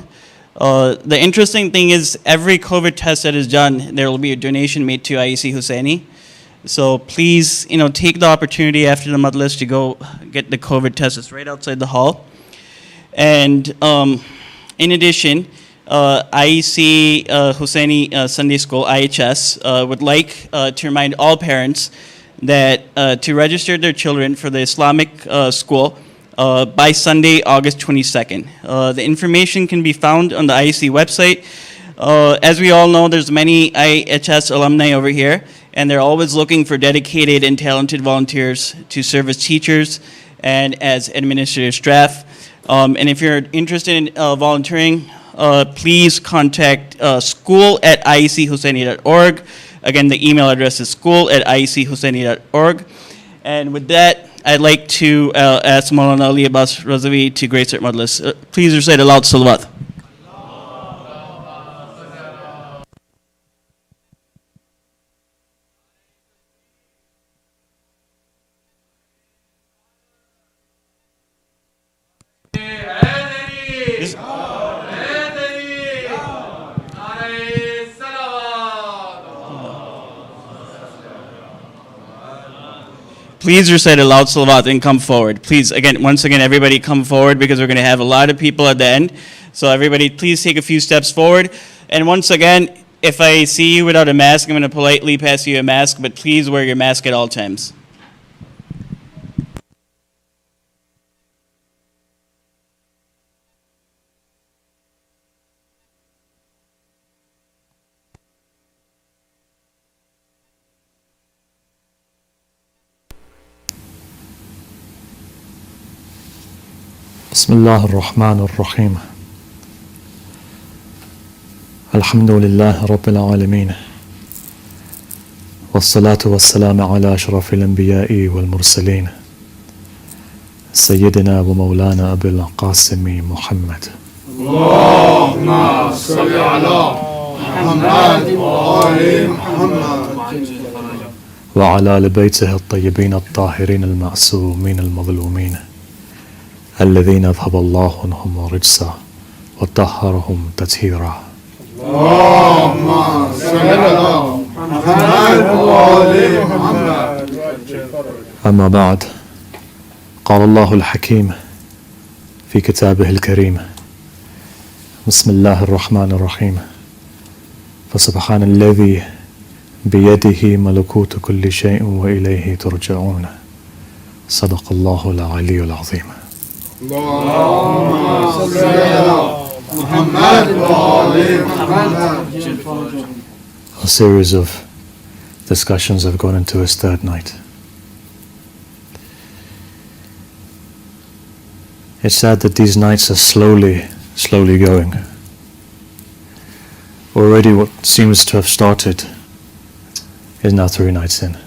The interesting thing is, every COVID test that is done, there will be a donation made to IEC Husseini. So please, take the opportunity after the Majlis to go get the COVID test. It's right outside the hall. And in addition, IEC Husseini Sunday School, IHS, would like to remind all parents that to register their children for the Islamic school by Sunday, August 22nd. The information can be found on the IEC website. As we all know, there's many IHS alumni over here, and they're always looking for dedicated and talented volunteers to serve as teachers and as administrative staff. And if you're interested in volunteering, please contact school@iechusseini.org. Again, the email address is school@iechusseini.org. And with that, I'd like to ask Maulana Ali Abbas Razawi to grace our Majlis. Please recite a loud salawat. Please recite a loud salawat and come forward. Please, once again, everybody come forward because we're going to have a lot of people at the end. So everybody, please take a few steps forward. And once again, if I see you without a mask, I'm going to politely pass you a mask, but please wear your mask at all times. بسم الله الرحمن الرحيم الحمد لله رب العالمين والصلاة والسلام على أشرف الأنبياء والمرسلين سيدنا ومولانا أبي القاسم محمد اللهم صل على محمد وآل محمد وعلى آل بيته الطيبين الطاهرين المعصومين المظلومين الذين أذهب الله عنهم رجسا وطهرهم تطهيرا اللهم صل على محمد وآل محمد. أما بعد، قال الله الحكيم في كتابه الكريم: بسم الله الرحمن الرحيم. فسبحان الذي بيده ملكوت كل شيء وإليه ترجعون. صدق الله العلي العظيم. اللهم صل على محمد وآل محمد. A series of discussions have gone into its third night. It's sad that these nights are slowly going. Already what seems to have started is now 3 nights in.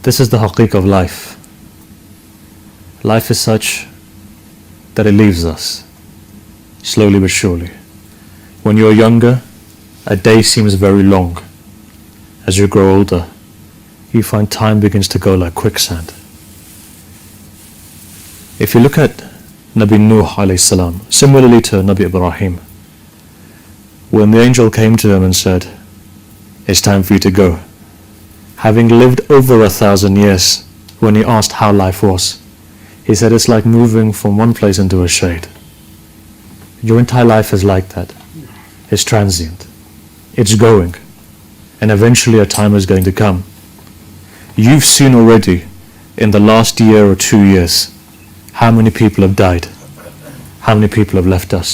This is the haqiq of life. Life is such that it leaves us, slowly but surely. When you're younger, a day seems very long. As you grow older, you find time begins to go like quicksand. If you look at Nabi Nuh alayhi salam, similarly to Nabi Ibrahim, when the angel came to him and said, "It's time for you to go," having lived over 1,000 years, when he asked how life was, he said it's like moving from one place into a shade. Your entire life is like that. It's transient. It's going. And eventually a time is going to come. You've seen already in the last year or 2 years how many people have died, how many people have left us.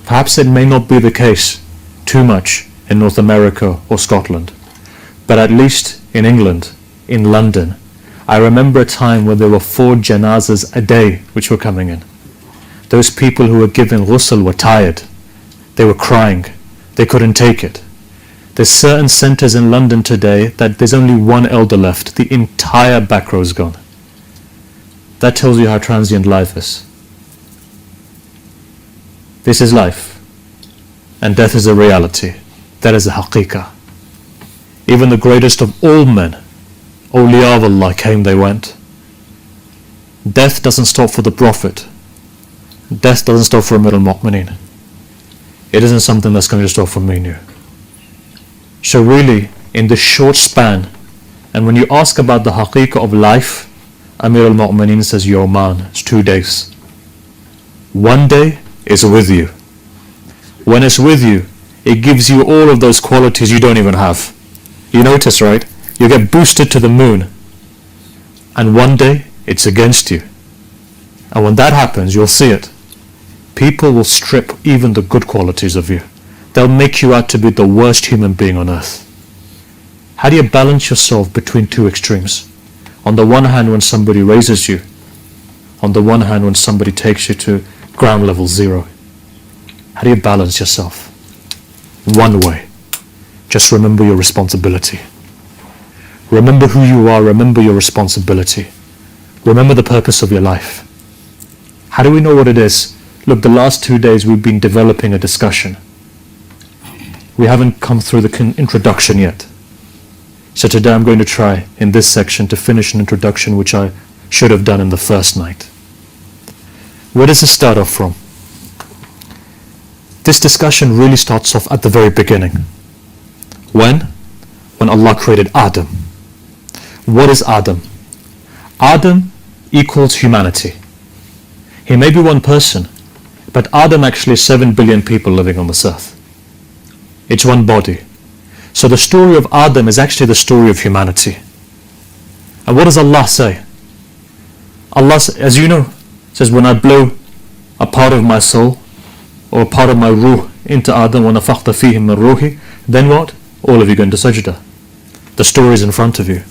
Perhaps it may not be the case too much in North America or Scotland, but at least in England, in London, I remember a time when there were 4 janazas a day which were coming in. Those people who were given ghusl were tired. They were crying. They couldn't take it. There's certain centres in London today that there's only 1 elder left. The entire back row is gone. That tells you how transient life is. This is life. And death is a reality. That is a haqiqah. Even the greatest of all men, awliya of Allah, came, they went. Death doesn't stop for the Prophet. Death doesn't stop for Amir al-Mu'mineen. It isn't something that's going to stop for me and you. So really, in this short span, and when you ask about the haqiqah of life, Amir al-Mu'mineen says, Yawman, it's 2 days. 1 day is with you. When it's with you, it gives you all of those qualities you don't even have. You notice, right? You get boosted to the moon, and 1 day it's against you. And when that happens, you'll see it. People will strip even the good qualities of you. They'll make you out to be the worst human being on earth. How do you balance yourself between 2 extremes? On the one hand, when somebody raises you. On the one hand, when somebody takes you to ground level 0. How do you balance yourself? One way. Just remember your responsibility. Remember who you are. Remember your responsibility. Remember the purpose of your life. How do we know what it is? Look, the last 2 days we've been developing a discussion. We haven't come through the introduction yet. So today I'm going to try, in this section, to finish an introduction which I should have done in the first night. Where does it start off from? This discussion really starts off at the very beginning. When? When Allah created Adam. What is Adam? Adam equals humanity. He may be one person, but Adam actually is 7 billion people living on this earth. It's one body. So the story of Adam is actually the story of humanity. And what does Allah say? Allah, as you know, says, when I blow a part of my soul, or a part of my ruh into Adam, وَنَفَخْتَ فِيهِ مِنْ رُوحِ, then what? All of you go into sajda. The story is in front of you.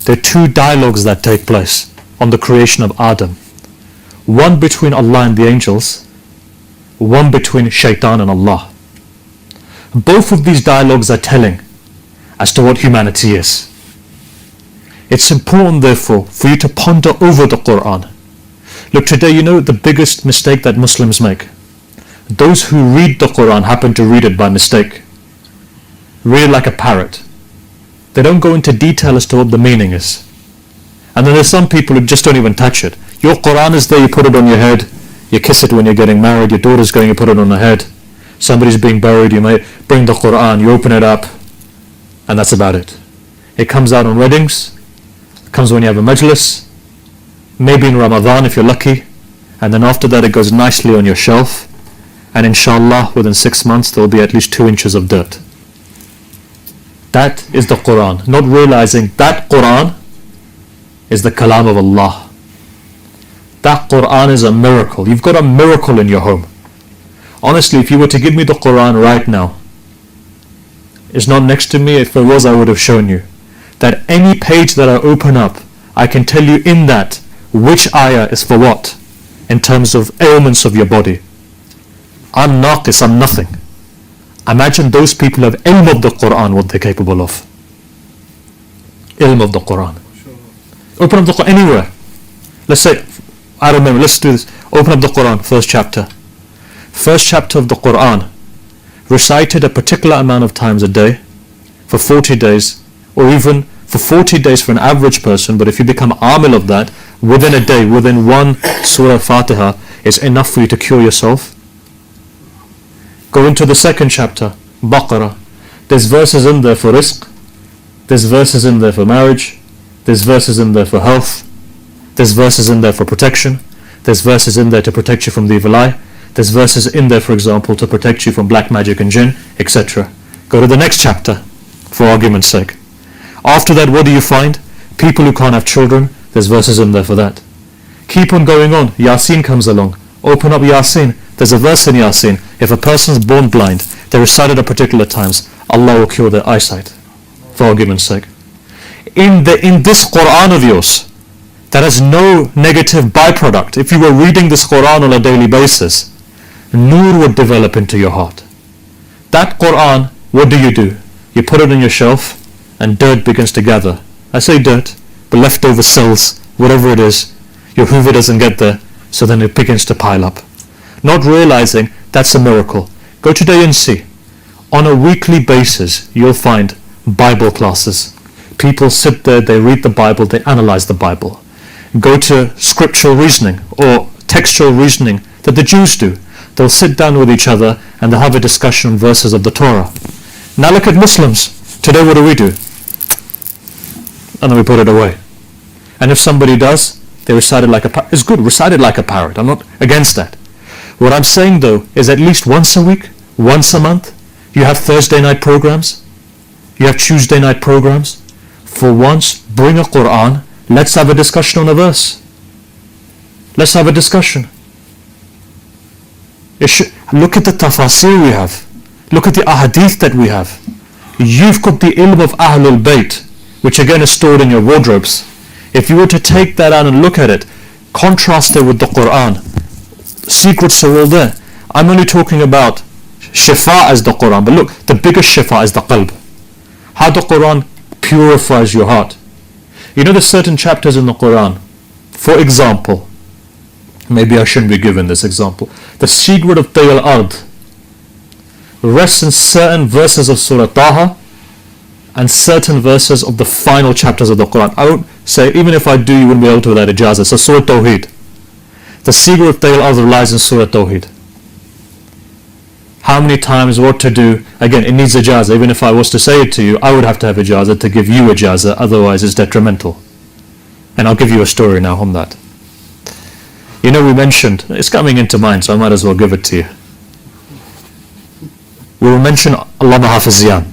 There are 2 dialogues that take place on the creation of Adam. One between Allah and the angels, one between shaitan and Allah. Both of these dialogues are telling as to what humanity is. It's important, therefore, for you to ponder over the Quran. Look, today, you know the biggest mistake that Muslims make? Those who read the Quran happen to read it by mistake. Read it like a parrot. They don't go into detail as to what the meaning is. And then there's some people who just don't even touch it. Your Quran is there, you put it on your head, you kiss it when you're getting married, your daughter's going, you put it on her head, somebody's being buried, you may bring the Quran, you open it up, and that's about it. It comes out on weddings, it comes when you have a Majlis, maybe in Ramadan if you're lucky, and then after that it goes nicely on your shelf, and inshallah within 6 months there will be at least 2 inches of dirt. That is the Quran. Not realizing that Quran is the Kalam of Allah. That Quran is a miracle. You've got a miracle in your home. Honestly, if you were to give me the Quran right now, it's not next to me. If it was, I would have shown you. That any page that I open up, I can tell you in that which ayah is for what, in terms of ailments of your body. I'm naqis, I'm nothing. Imagine those people who have ilm of the Quran, what they're capable of. Ilm of the Quran. Open up the Quran anywhere. Let's say, I remember, let's do this. Open up the Quran, first chapter. First chapter of the Quran, recited a particular amount of times a day, for 40 days, or even for 40 days for an average person, but if you become amil of that, within a day, within one Surah Fatiha, is enough for you to cure yourself. Go into the second chapter, Baqarah. There's verses in there for rizq, there's verses in there for marriage, there's verses in there for health, there's verses in there for protection, there's verses in there to protect you from the evil eye, there's verses in there, for example, to protect you from black magic and jinn, etc. Go to the next chapter, for argument's sake. After that, what do you find? People who can't have children, there's verses in there for that. Keep on going on. Yasin comes along. Open up Yasin. There's a verse in Yasin. If a person's born blind, they recite it at particular times, Allah will cure their eyesight, for argument's sake. In this Quran of yours, that has no negative byproduct. If you were reading this Quran on a daily basis, nur would develop into your heart. That Quran, what do? You put it on your shelf, and dirt begins to gather. I say dirt, but leftover cells, whatever it is, your Hoover doesn't get there, so then it begins to pile up. Not realizing that's a miracle. Go today and see. On a weekly basis, you'll find Bible classes. People sit there, they read the Bible, they analyze the Bible. Go to scriptural reasoning or textual reasoning that the Jews do. They'll sit down with each other and they'll have a discussion on verses of the Torah. Now look at Muslims. Today what do? And then we put it away. And if somebody does, they recite it like a parrot. It's good, recite it like a parrot. I'm not against that. What I'm saying though is at least once a week, once a month, you have Thursday night programs, you have Tuesday night programs. For once, bring a Quran, let's have a discussion on a verse. Let's have a discussion. Look at the tafasir we have. Look at the ahadith that we have. You've got the ilm of Ahlul Bayt, which again is stored in your wardrobes. If you were to take that out and look at it, contrast it with the Quran, secrets are all there. I'm only talking about shifa as the Quran, but look, the biggest shifa is the qalb. How the Quran purifies your heart. You know there's certain chapters in the Quran, for example, maybe I shouldn't be given this example, the secret of Tay al-Ard rests in certain verses of Surah Taha and certain verses of the final chapters of the Quran. I would say, even if I do, you wouldn't be able to without ijazah. So Surah Tawheed, the secret of Tay al-Ard lies in Surah Tawheed. How many times, what to do? Again, it needs ijazah. Even if I was to say it to you, I would have to have ijazah to give you ijazah, otherwise it's detrimental. And I'll give you a story now on that. You know, we mentioned, it's coming into mind, so I might as well give it to you. We will mention Allama Hafiziyan.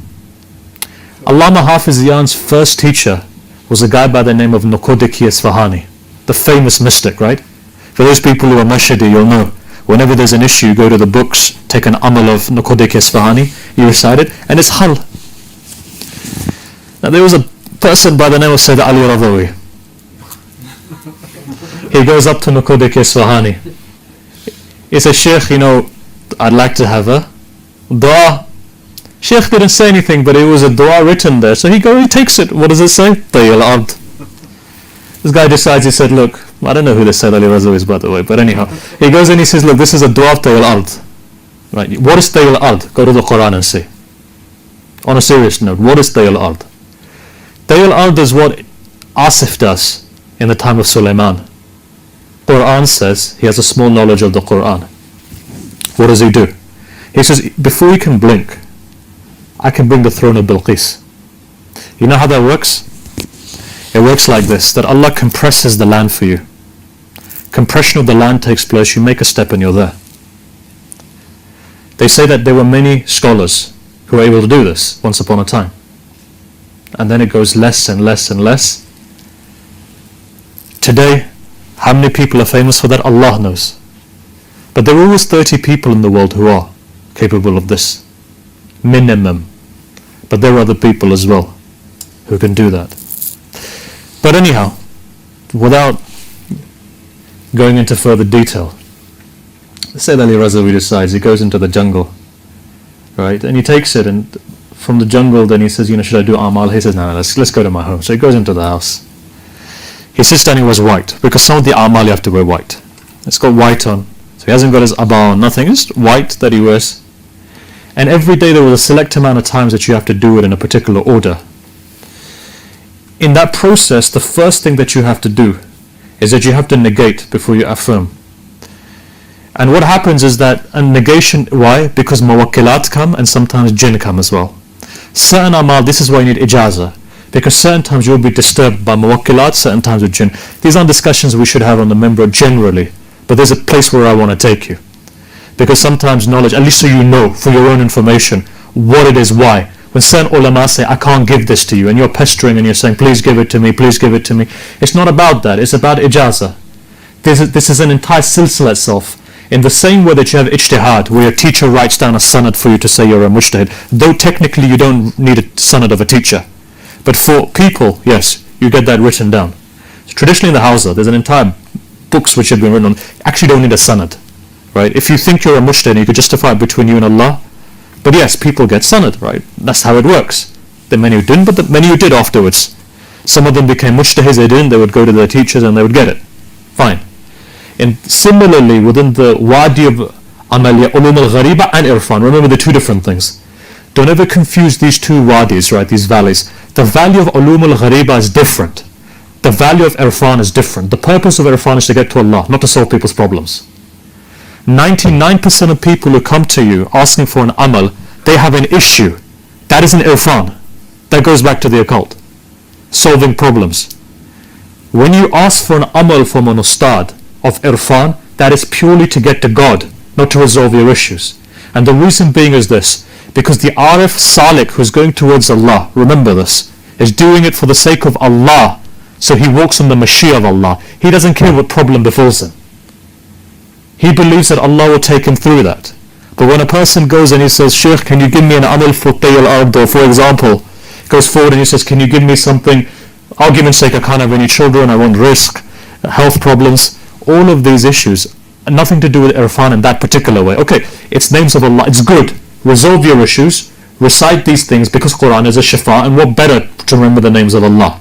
Allama Hafiziyan's first teacher was a guy by the name of Nukodiki Isfahani, the famous mystic, right? For those people who are mashhadi, you'll know, whenever there's an issue, you go to the books, take an amal of Nukodiki Isfahani, you recite it, and it's hal. Now there was a person by the name of Syed Ali Razawi. He goes up to Nukodiki Isfahani. He says, Sheikh, you know, I'd like to have a dua. Sheikh didn't say anything, but it was a dua written there. So he takes it. What does it say? Tay al-Ard. This guy decides, he said, look, I don't know who this Syed Ali Razawi is, by the way, but anyhow, he goes and he says, look, this is a dua of Tayul Ard. Right? What is Tayul Ard? Go to the Quran and see. On a serious note, what is Tayul Ard? Tayul Ard is what Asif does in the time of Sulaiman. Quran says he has a small knowledge of the Quran. What does he do? He says, before you can blink, I can bring the throne of Bilqis. You know how that works? It works like this, that Allah compresses the land for you. Compression of the land takes place, you make a step and you're there. They say that there were many scholars who were able to do this once upon a time. And then it goes less and less and less. Today, how many people are famous for that? Allah knows. But there are always 30 people in the world who are capable of this. Minimum. But there are other people as well who can do that. But anyhow, without going into further detail, Syed Ali Razawi decides, he goes into the jungle, right? And he takes it, and from the jungle then he says, should I do Amal? He says, no, let's go to my home. So he goes into the house. He sits down, he wears white, because some of the Amal you have to wear white. It's got white on. So he hasn't got his Abba on, nothing, it's white that he wears. And every day there was a select amount of times that you have to do it in a particular order. In that process, the first thing that you have to do is that you have to negate before you affirm. And what happens is that a negation, why? Because mawakkilat come and sometimes jinn come as well. Certain amal, this is why you need ijazah. Because certain times you will be disturbed by mawakkilat, certain times with jinn. These aren't discussions we should have on the minbar generally, but there's a place where I want to take you. Because sometimes knowledge, at least so you know for your own information, what it is, why. When certain ulama say, I can't give this to you, and you're pestering and you're saying, please give it to me, please give it to me. It's not about that, it's about ijazah. This is an entire silsila itself. In the same way that you have ijtihad, where your teacher writes down a sanad for you to say you're a mujtahid, though technically you don't need a sanad of a teacher. But for people, yes, you get that written down. So traditionally in the Hausa, there's an entire books which have been written on, actually don't need a sanad. Right? If you think you're a mujtahid, you could justify it between you and Allah. But yes, people get sanad, right? That's how it works. There are many who didn't, but many who did afterwards. Some of them became mujtahids, they didn't, they would go to their teachers and they would get it. Fine. And similarly, within the wadi of Amaliya, Ulum al-Ghariba and Irfan, remember the two different things. Don't ever confuse these two wadis, right, these valleys. The value of Ulum al-Ghariba is different. The value of Irfan is different. The purpose of Irfan is to get to Allah, not to solve people's problems. 99% of people who come to you asking for an amal, they have an issue. That is an Irfan. That goes back to the occult. Solving problems. When you ask for an amal from an ustad of Irfan, that is purely to get to God, not to resolve your issues. And the reason being is this, because the Arif Salik who's going towards Allah, remember this, is doing it for the sake of Allah, so he walks on the Mashiach of Allah. He doesn't care what problem befalls him. He believes that Allah will take him through that. But when a person goes and he says, Shaykh, can you give me an amal for Tayal Ard, or for example, goes forward and he says, can you give me something, argument's sake, I can't have any children, I want risk, health problems, all of these issues, nothing to do with Irfan in that particular way. Okay, it's names of Allah, it's good, resolve your issues, recite these things because Quran is a shifa, and what better to remember the names of Allah.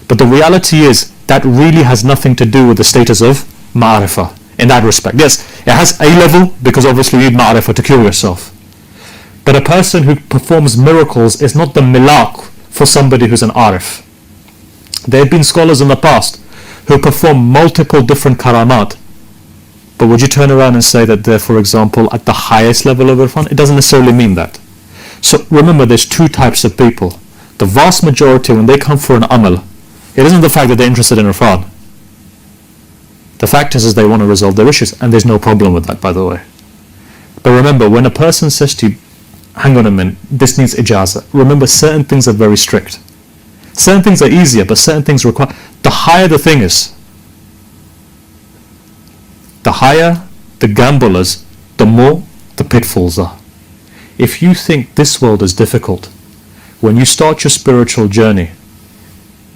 But the reality is, that really has nothing to do with the status of ma'arifah. In that respect, yes, it has a level because obviously you need ma'arifah to cure yourself. But a person who performs miracles is not the milak for somebody who's an arif. There have been scholars in the past who perform multiple different karamat. But would you turn around and say that they're, for example, at the highest level of irfan? It doesn't necessarily mean that. So remember, there's two types of people. The vast majority, when they come for an amal, it isn't the fact that they're interested in irfan. The fact is they want to resolve their issues, and there's no problem with that, by the way. But remember, when a person says to you, hang on a minute, this needs ijazah, remember certain things are very strict. Certain things are easier, but certain things require, the higher the thing is, the higher the gamble is, the more the pitfalls are. If you think this world is difficult, when you start your spiritual journey,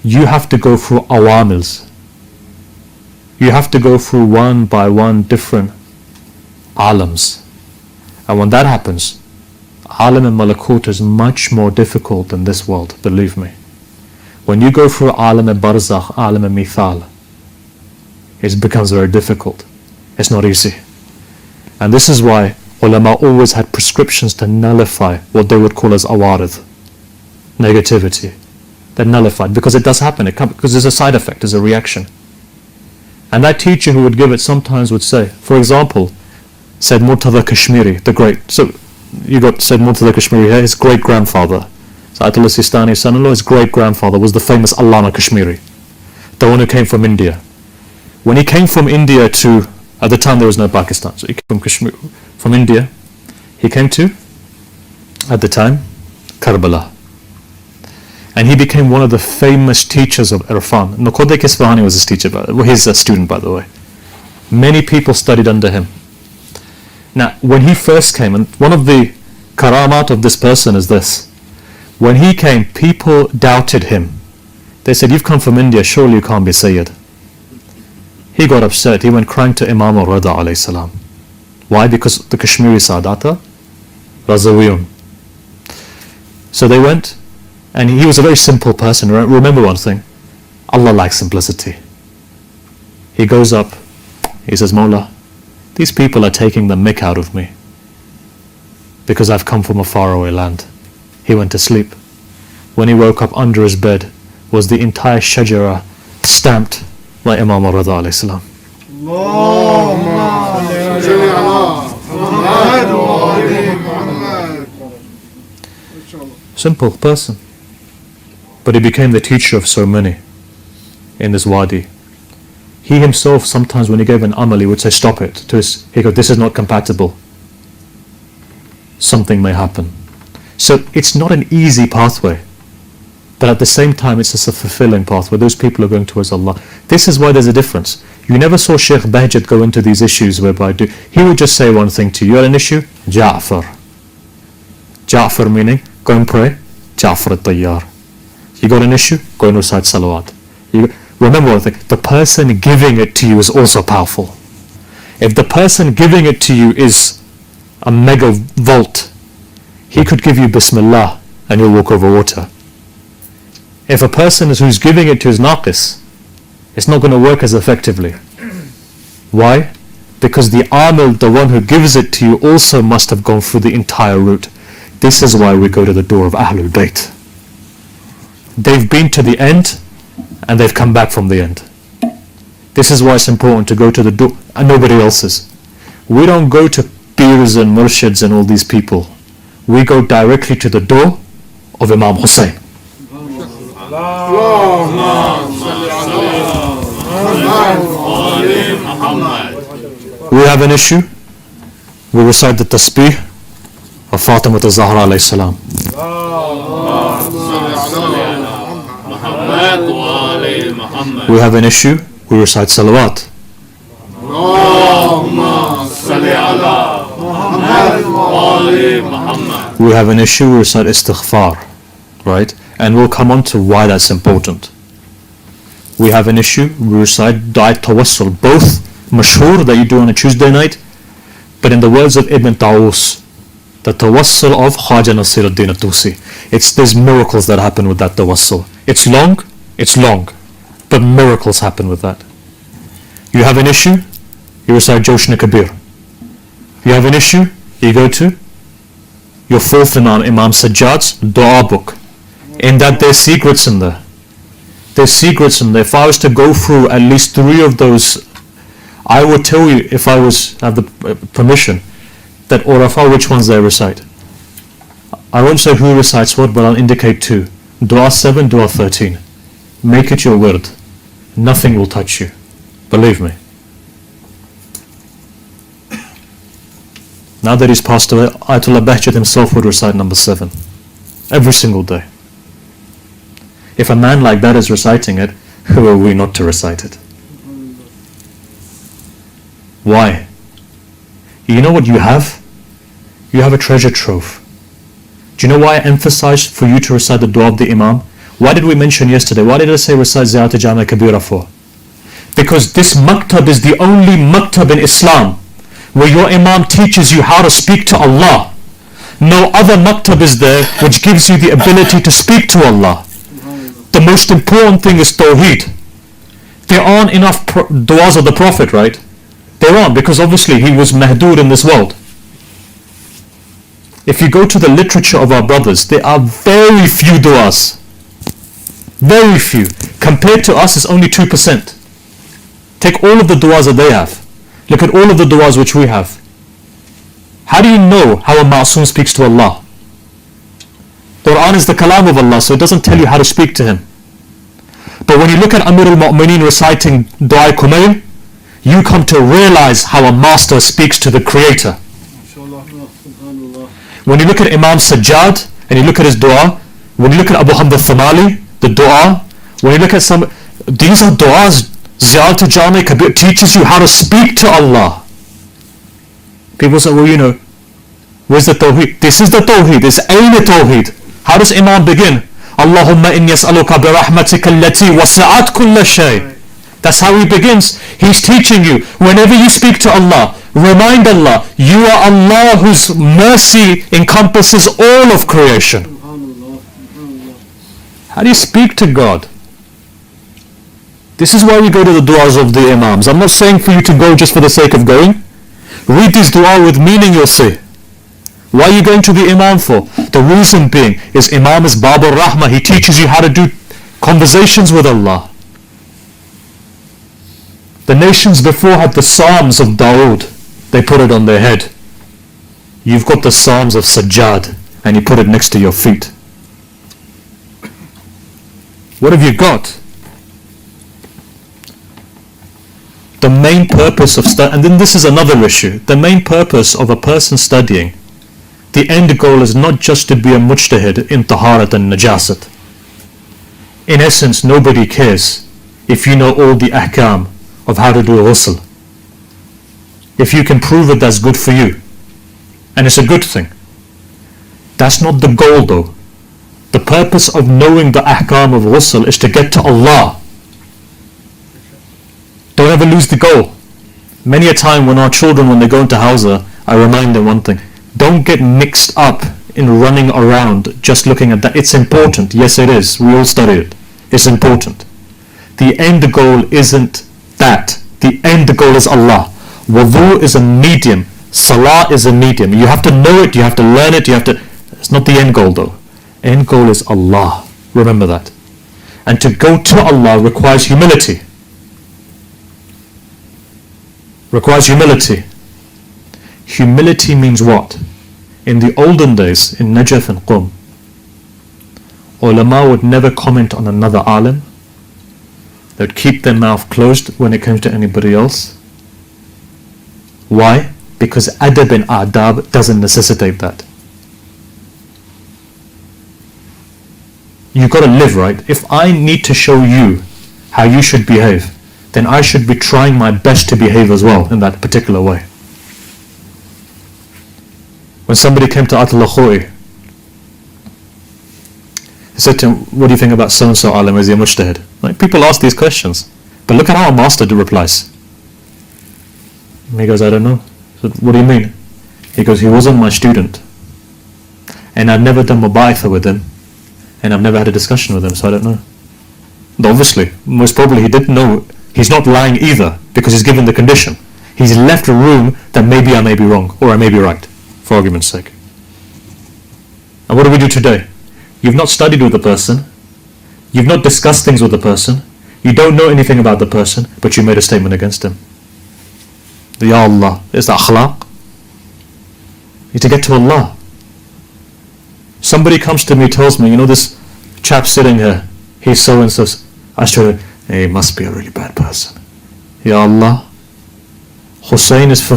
you have to go through awamils. You have to go through one by one different alams. And when that happens, alam and malakut is much more difficult than this world, believe me. When you go through alam barzakh, alam mithal, it becomes very difficult. It's not easy. And this is why ulama always had prescriptions to nullify what they would call as awarid, negativity. They're nullified because it does happen, because there's a side effect, there's a reaction. And that teacher who would give it sometimes would say, for example, Syed Murtada Kashmiri, the great, so you got Syed Murtada Kashmiri here, his great-grandfather, Ayatollah Sistani's son-in-law, his great-grandfather was the famous Allama Kashmiri, the one who came from India. When he came from India to, at the time there was no Pakistan, so he came from Kashmir, from India, he came to, at the time, Karbala. And he became one of the famous teachers of Irfan. Nuqadik Isfahani was his teacher, his student, by the way. Many people studied under him. Now, when he first came, and one of the karamat of this person is this. When he came, people doubted him. They said, you've come from India, surely you can't be Syed. He got upset. He went crying to Imam al-Rida alayhi salam. Why? Because the Kashmiri Sadata, Razawiyun. So they went, and he was a very simple person. Remember one thing, Allah likes simplicity. He goes up, he says, Mawla, these people are taking the mick out of me because I've come from a faraway land. He went to sleep. When he woke up, under his bed was the entire shajara stamped by Imam al-Rida alayhi salam. Simple person. But he became the teacher of so many in this wadi. He himself, sometimes when he gave an amal, he would say, stop it. He goes, this is not compatible. Something may happen. So it's not an easy pathway. But at the same time, it's just a fulfilling pathway. Those people are going towards Allah. This is why there's a difference. You never saw Sheikh Bahjat go into these issues whereby he would just say one thing to you. You had an issue? Ja'far. Ja'far meaning, go and pray. Ja'far at-Tayyar. You got an issue? Go and recite salawat. Remember one thing, the person giving it to you is also powerful. If the person giving it to you is a mega volt, he could give you Bismillah and you'll walk over water. If a person who's giving it to is naqis, it's not going to work as effectively. Why? Because the amil, the one who gives it to you, also must have gone through the entire route. This is why we go to the door of Ahlul Bayt. They've been to the end and they've come back from the end. This is why it's important to go to the door and nobody else's. We don't go to peers and murshids and all these people. We go directly to the door of Imam Hussein. We have an issue. We recite the tasbih of Fatima Zahra alayhi salam. We have an issue. We recite salawat. We have an issue. We recite istighfar, right? And we'll come on to why that's important. We have an issue. We recite Da'at Tawassul, both mashhur that you do on a Tuesday night, but in the words of Ibn Ta'us, the Tawassul of Khaja Nasiruddin At-Tusi. There's miracles that happen with that Tawassul. It's long, but miracles happen with that. You have an issue, you recite Joshna Kabir. You have an issue, you go to your fourth Imam, Imam Sajjad's Dua book. In that there's secrets in there. There's secrets in there. If I was to go through at least 3 of those, I would tell you, if I have the permission, that Urafa, which ones they recite. I won't say who recites what, but I'll indicate 2. Dua 7, Dua 13. Make it your word. Nothing will touch you. Believe me. Now that he's passed away, Ayatollah Bahjat himself would recite number 7. Every single day. If a man like that is reciting it, who are we not to recite it? Why? You know what you have? You have a treasure trove. Do you know why I emphasized for you to recite the dua of the Imam? Why did we mention yesterday? Why did I say recite Ziyat Jami Kabira for? Because this maktab is the only maktab in Islam where your Imam teaches you how to speak to Allah. No other maktab is there which gives you the ability to speak to Allah. the most important thing is Tawheed. There aren't enough du'as of the Prophet, right? There aren't, because obviously he was mahdood in this world. If you go to the literature of our brothers, there are very few du'as. Very few. Compared to us, it's only 2%. Take all of the du'as that they have. Look at all of the du'as which we have. How do you know how a ma'soom speaks to Allah? The Quran is the kalam of Allah, so it doesn't tell you how to speak to Him. But when you look at Amir al-Mu'mineen reciting Du'a Kumayl, you come to realize how a master speaks to the Creator. When you look at Imam Sajjad and you look at his dua, when you look at Abu Hamd al-Thamali, the dua, when you look at some, these are duas. Ziyarat Jami Kabir teaches you how to speak to Allah. People say, well, you know, where's the Tawheed? This is the Tawheed. This ain't the Tawheed. How does Imam begin? Allahumma inni as'aluka bi rahmatika allati wasi'at kulla shay. That's how he begins. He's teaching you, whenever you speak to Allah, remind Allah, you are Allah whose mercy encompasses all of creation. How do you speak to God? This is why we go to the du'as of the Imams. I'm not saying for you to go just for the sake of going. Read this du'a with meaning, you'll see. Why are you going to the Imam for? The reason being is Imam is Bab al-Rahmah. He teaches you how to do conversations with Allah. The nations before had the Psalms of Dawood. They put it on their head. You've got the Psalms of Sajjad and you put it next to your feet. What have you got? The main purpose of and then this is another issue. The main purpose of a person studying, the end goal is not just to be a mujtahid in taharat and najasat. In essence, nobody cares if you know all the ahkam of how to do a ghusl. If you can prove it, that's good for you. And it's a good thing. That's not the goal though. The purpose of knowing the ahkam of ghusl is to get to Allah. Don't ever lose the goal. Many a time when our children, when they go into Hausa, I remind them one thing. Don't get mixed up in running around just looking at that. It's important. Yes, it is. We all study it. It's important. The end goal isn't that. The end goal is Allah. Wudu is a medium. Salah is a medium. You have to know it. You have to learn it. It's not the end goal though. End goal is Allah. Remember that. And to go to Allah requires humility. Requires humility. Humility means what? In the olden days, in Najaf and Qum, ulama would never comment on another alim. They would keep their mouth closed when it came to anybody else. Why? Because adab and adab doesn't necessitate that. You've got to live, right? If I need to show you how you should behave, then I should be trying my best to behave as well in that particular way. When somebody came to Atul Khoi, he said to him, what do you think about so-and-so alim, is he a mujtahid? Like, people ask these questions, but look at how a master replies. And he goes, I don't know. I said, what do you mean? He goes, he wasn't my student, and I've never done mubaitha with him, and I've never had a discussion with him, so I don't know. But obviously, most probably he didn't know. He's not lying either, because he's given the condition. He's left a room that maybe I may be wrong, or I may be right, for argument's sake. And what do we do today? You've not studied with the person, you've not discussed things with the person, you don't know anything about the person, but you made a statement against him. Ya Allah, is that akhlaq? You need to get to Allah. Somebody comes to me, tells me, you know this chap sitting here, he's so and so. Ashra, he must be a really bad person. Ya Allah, Hussein knows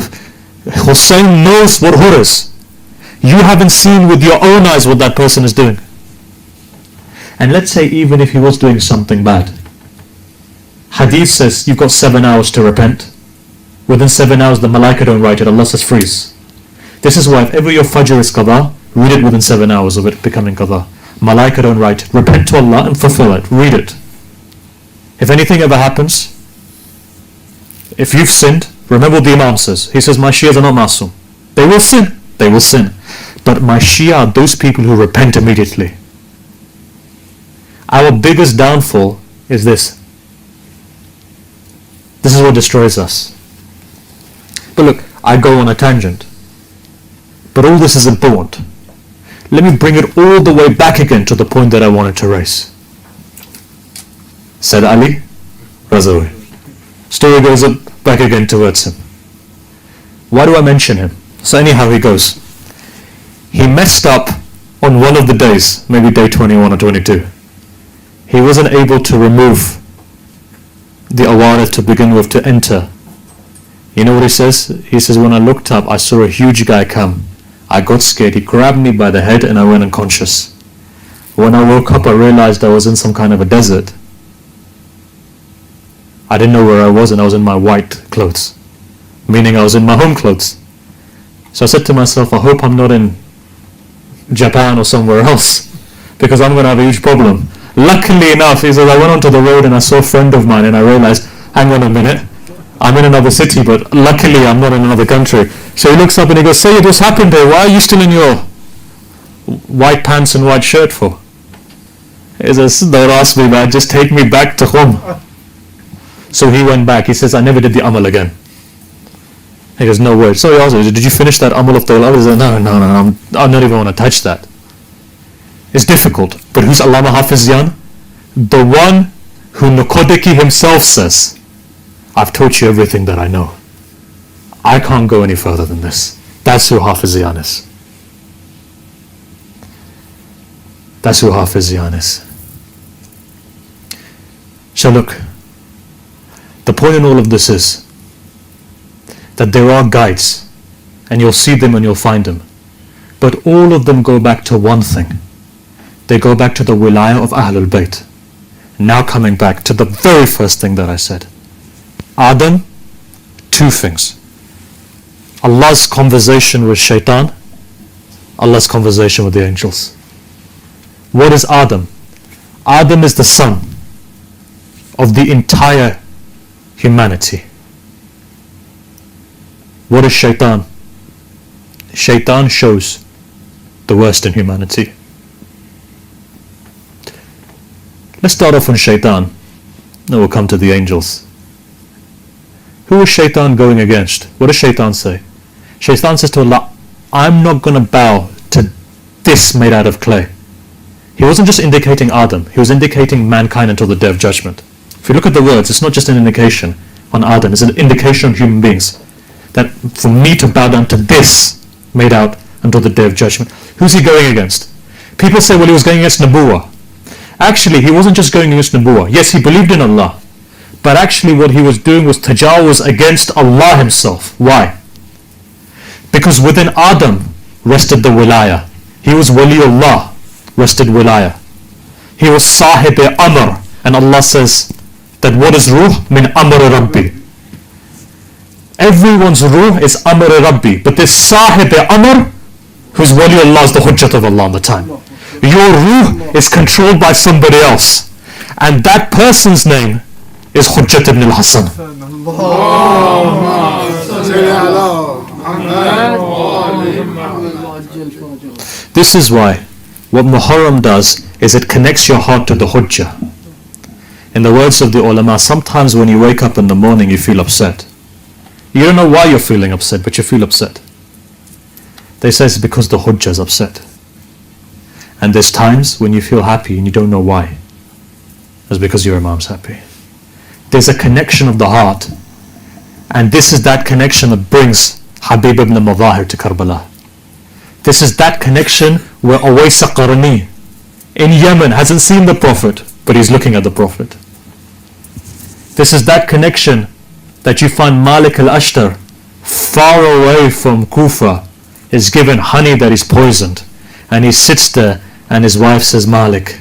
what hur is. You haven't seen with your own eyes what that person is doing. And let's say even if he was doing something bad, Hadith says you've got 7 hours to repent. Within 7 hours the malaika don't write it, Allah says freeze. This is why if ever your fajr is qadha, read it within 7 hours of it becoming qadha. Malaika don't write it. Repent to Allah and fulfill it. Read it. If anything ever happens, if you've sinned, remember what the Imam says. He says, my Shias are not masum. They will sin. They will sin. But my Shia are those people who repent immediately. Our biggest downfall is this. This is what destroys us. But look, I go on a tangent. But all this is important. Let me bring it all the way back again to the point that I wanted to raise. Said Ali, Razawi. Story goes up back again towards him. Why do I mention him? So anyhow, he goes. He messed up on one of the days, maybe day 21 or 22. He wasn't able to remove the Awwal to begin with to enter. You know what he says? He says, when I looked up, I saw a huge guy come. I got scared. He grabbed me by the head and I went unconscious. When I woke up, I realized I was in some kind of a desert. I didn't know where I was, and I was in my white clothes, meaning I was in my home clothes. So I said to myself, I hope I'm not in Japan or somewhere else, because I'm going to have a huge problem. Luckily enough, he says, I went onto the road and I saw a friend of mine and I realized, hang on a minute, I'm in another city, but luckily I'm not in another country. So he looks up and he goes, Syed, what's happened here? Why are you still in your white pants and white shirt for? He says, don't ask me, man, just take me back to Qum. So he went back. He says, I never did the amal again. He goes, no word. So he asked me, did you finish that amal of the He said, no, I don't even want to touch that. It's difficult. But who's Allama Hafiz Yan? The one who Nuqadiki himself says, I've taught you everything that I know. I can't go any further than this. That's who Hafiz Yan is. That's who Hafiz Yan is. So look, the point in all of this is that there are guides, and you'll see them and you'll find them. But all of them go back to one thing. They go back to the wilayah of Ahlul Bayt. Now coming back to the very first thing that I said. Adam, two things. Allah's conversation with shaitan, Allah's conversation with the angels. What is Adam? Adam is the son of the entire humanity. What is shaitan? Shaitan shows the worst in humanity. Let's start off on shaitan, then we'll come to the angels. Who is shaitan going against? What does shaitan say? Shaitan says to Allah, I'm not going to bow to this made out of clay. He wasn't just indicating Adam, he was indicating mankind until the day of judgment. If you look at the words, it's not just an indication on Adam, it's an indication on human beings. That for me to bow down to this made out until the day of judgment. Who's he going against? People say, well, he was going against Nubuwah. Actually, he wasn't just going against Nubuwah. Yes, he believed in Allah. But actually what he was doing was tajawuz against Allah himself. Why? Because within Adam rested the wilayah. He was waliullah, rested wilayah. He was sahib amr. And Allah says that what is ruh? Min amr rabbi. Everyone's ruh is amr rabbi. But this sahib amr, who's waliullah, is the hujjat of Allah on the time. Your ruh is controlled by somebody else. And that person's name is Hujjat ibn al-Hasan. This is why what Muharram does is it connects your heart to the Hujjah. In the words of the ulama, sometimes when you wake up in the morning you feel upset. You don't know why you're feeling upset, but you feel upset. They say it's because the Hujjah is upset. And there's times when you feel happy and you don't know why. It's because your Imam's happy. There's a connection of the heart. And this is that connection that brings Habib ibn Madahir to Karbala. This is that connection where Uwais Qarni in Yemen hasn't seen the Prophet, but he's looking at the Prophet. This is that connection that you find Malik al-Ashtar far away from Kufa is given honey that is poisoned. And he sits there and his wife says, Malik,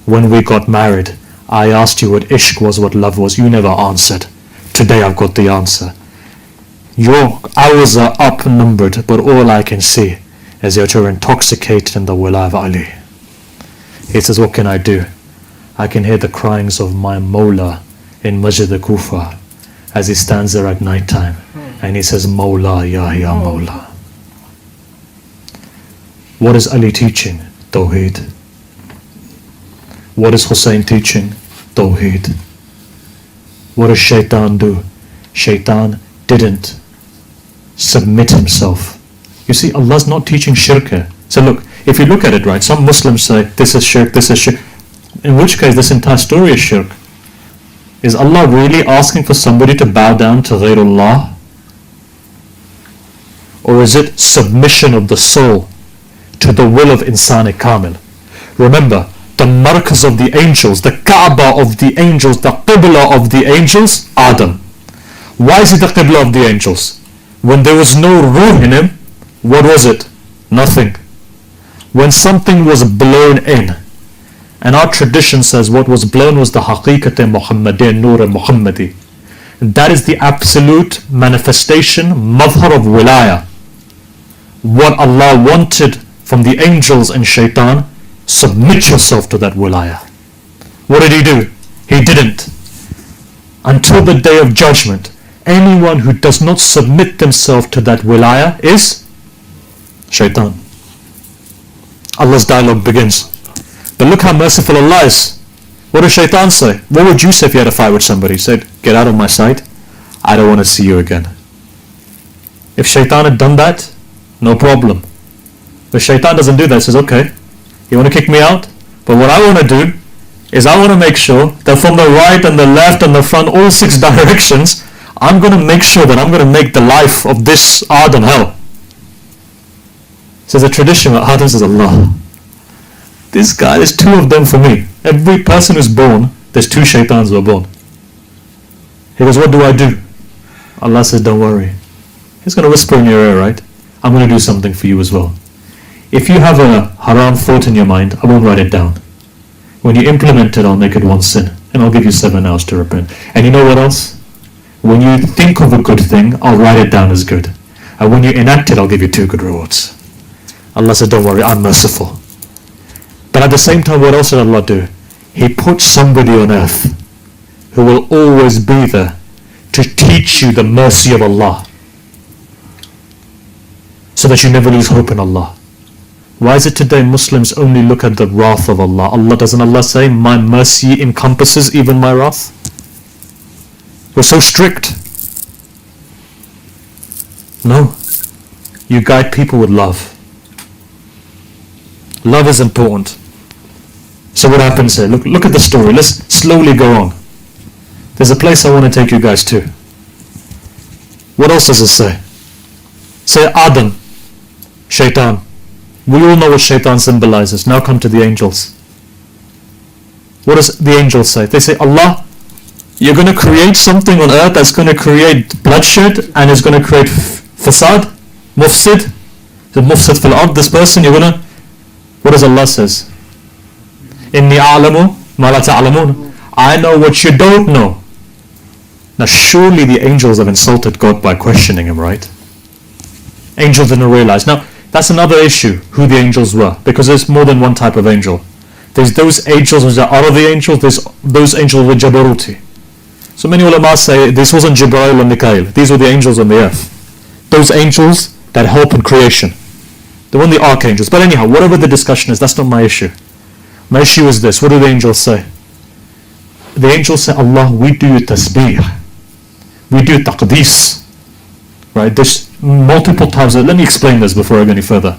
when we got married, I asked you what ishq was, what love was. You never answered. Today I've got the answer. Your hours are outnumbered, but all I can see is that you're intoxicated in the wilayah of Ali. He says, what can I do? I can hear the cryings of my Mawla in Masjid al-Kufa as he stands there at night time. And he says, Mawla, ya Mawla. What is Ali teaching? Tawheed. What is Hussein teaching? Tawheed. What does Shaitan do? Shaitan didn't submit himself. You see, Allah's not teaching shirk here. So look, if you look at it right, some Muslims say, this is shirk, this is shirk. In which case, this entire story is shirk. Is Allah really asking for somebody to bow down to ghairullah? Or is it submission of the soul to the will of Insani Kamil? Remember, the markaz of the angels, the Kaaba of the angels, the Qibla of the angels, Adam. Why is it the Qibla of the angels? When there was no ruh in him, what was it? Nothing. When something was blown in, and our tradition says what was blown was the Haqiqat Muhammadiyya, Nur Muhammadi. That is the absolute manifestation, madhar of wilaya. What Allah wanted from the angels and shaitan, submit yourself to that wilaya. What did he do? He didn't. Until the day of judgment, anyone who does not submit themselves to that wilaya is shaitan. Allah's dialogue begins. But look how merciful Allah is. What does shaitan say? What would you say if you had a fight with somebody? He said, get out of my sight. I don't want to see you again. If shaitan had done that, no problem. But shaitan doesn't do that. He says, okay, you want to kick me out? But what I want to do is I want to make sure that from the right and the left and the front, all 6 directions, I'm going to make sure that I'm going to make the life of this Adam hell. So the tradition of Adam says, Allah, this guy, there's 2 of them for me. Every person who's born, there's 2 shaitans who are born. He goes, what do I do? Allah says, don't worry. He's going to whisper in your ear, right? I'm going to do something for you as well. If you have a haram thought in your mind, I won't write it down. When you implement it, I'll make it 1 sin. And I'll give you 7 hours to repent. And you know what else? When you think of a good thing, I'll write it down as good. And when you enact it, I'll give you 2 good rewards. Allah said, don't worry, I'm merciful. But at the same time, what else did Allah do? He put somebody on earth who will always be there to teach you the mercy of Allah, so that you never lose hope in Allah. Why is it today Muslims only look at the wrath of Allah? Doesn't Allah say, my mercy encompasses even my wrath? We're so strict. No. You guide people with love. Love is important. So what happens here? Look at the story. Let's slowly go on. There's a place I want to take you guys to. What else does it say? Say Adam, Shaitan. We all know what Shaitan symbolizes. Now come to the angels. What does the angels say? They say, Allah, you're going to create something on earth that's going to create bloodshed and is going to create fasad, mufsid. The mufsid fil ard, this person, you're going to... What does Allah says? Inni a'lamu ma la ta'lamun. I know what you don't know. Now surely the angels have insulted God by questioning him, right? Angels didn't realize. Now that's another issue, who the angels were, because there's more than one type of angel. There's those angels which are out of the angels, there's those angels with Jabaruti. So many ulama say this wasn't Jibreel and Mikael, these were the angels on the earth. Those angels that help in creation. They weren't the archangels. But anyhow, whatever the discussion is, that's not my issue. My issue is this. What do the angels say? The angels say, Allah, we do tasbih. We do taqdees. Right? There's multiple times. Let me explain this before I go any further.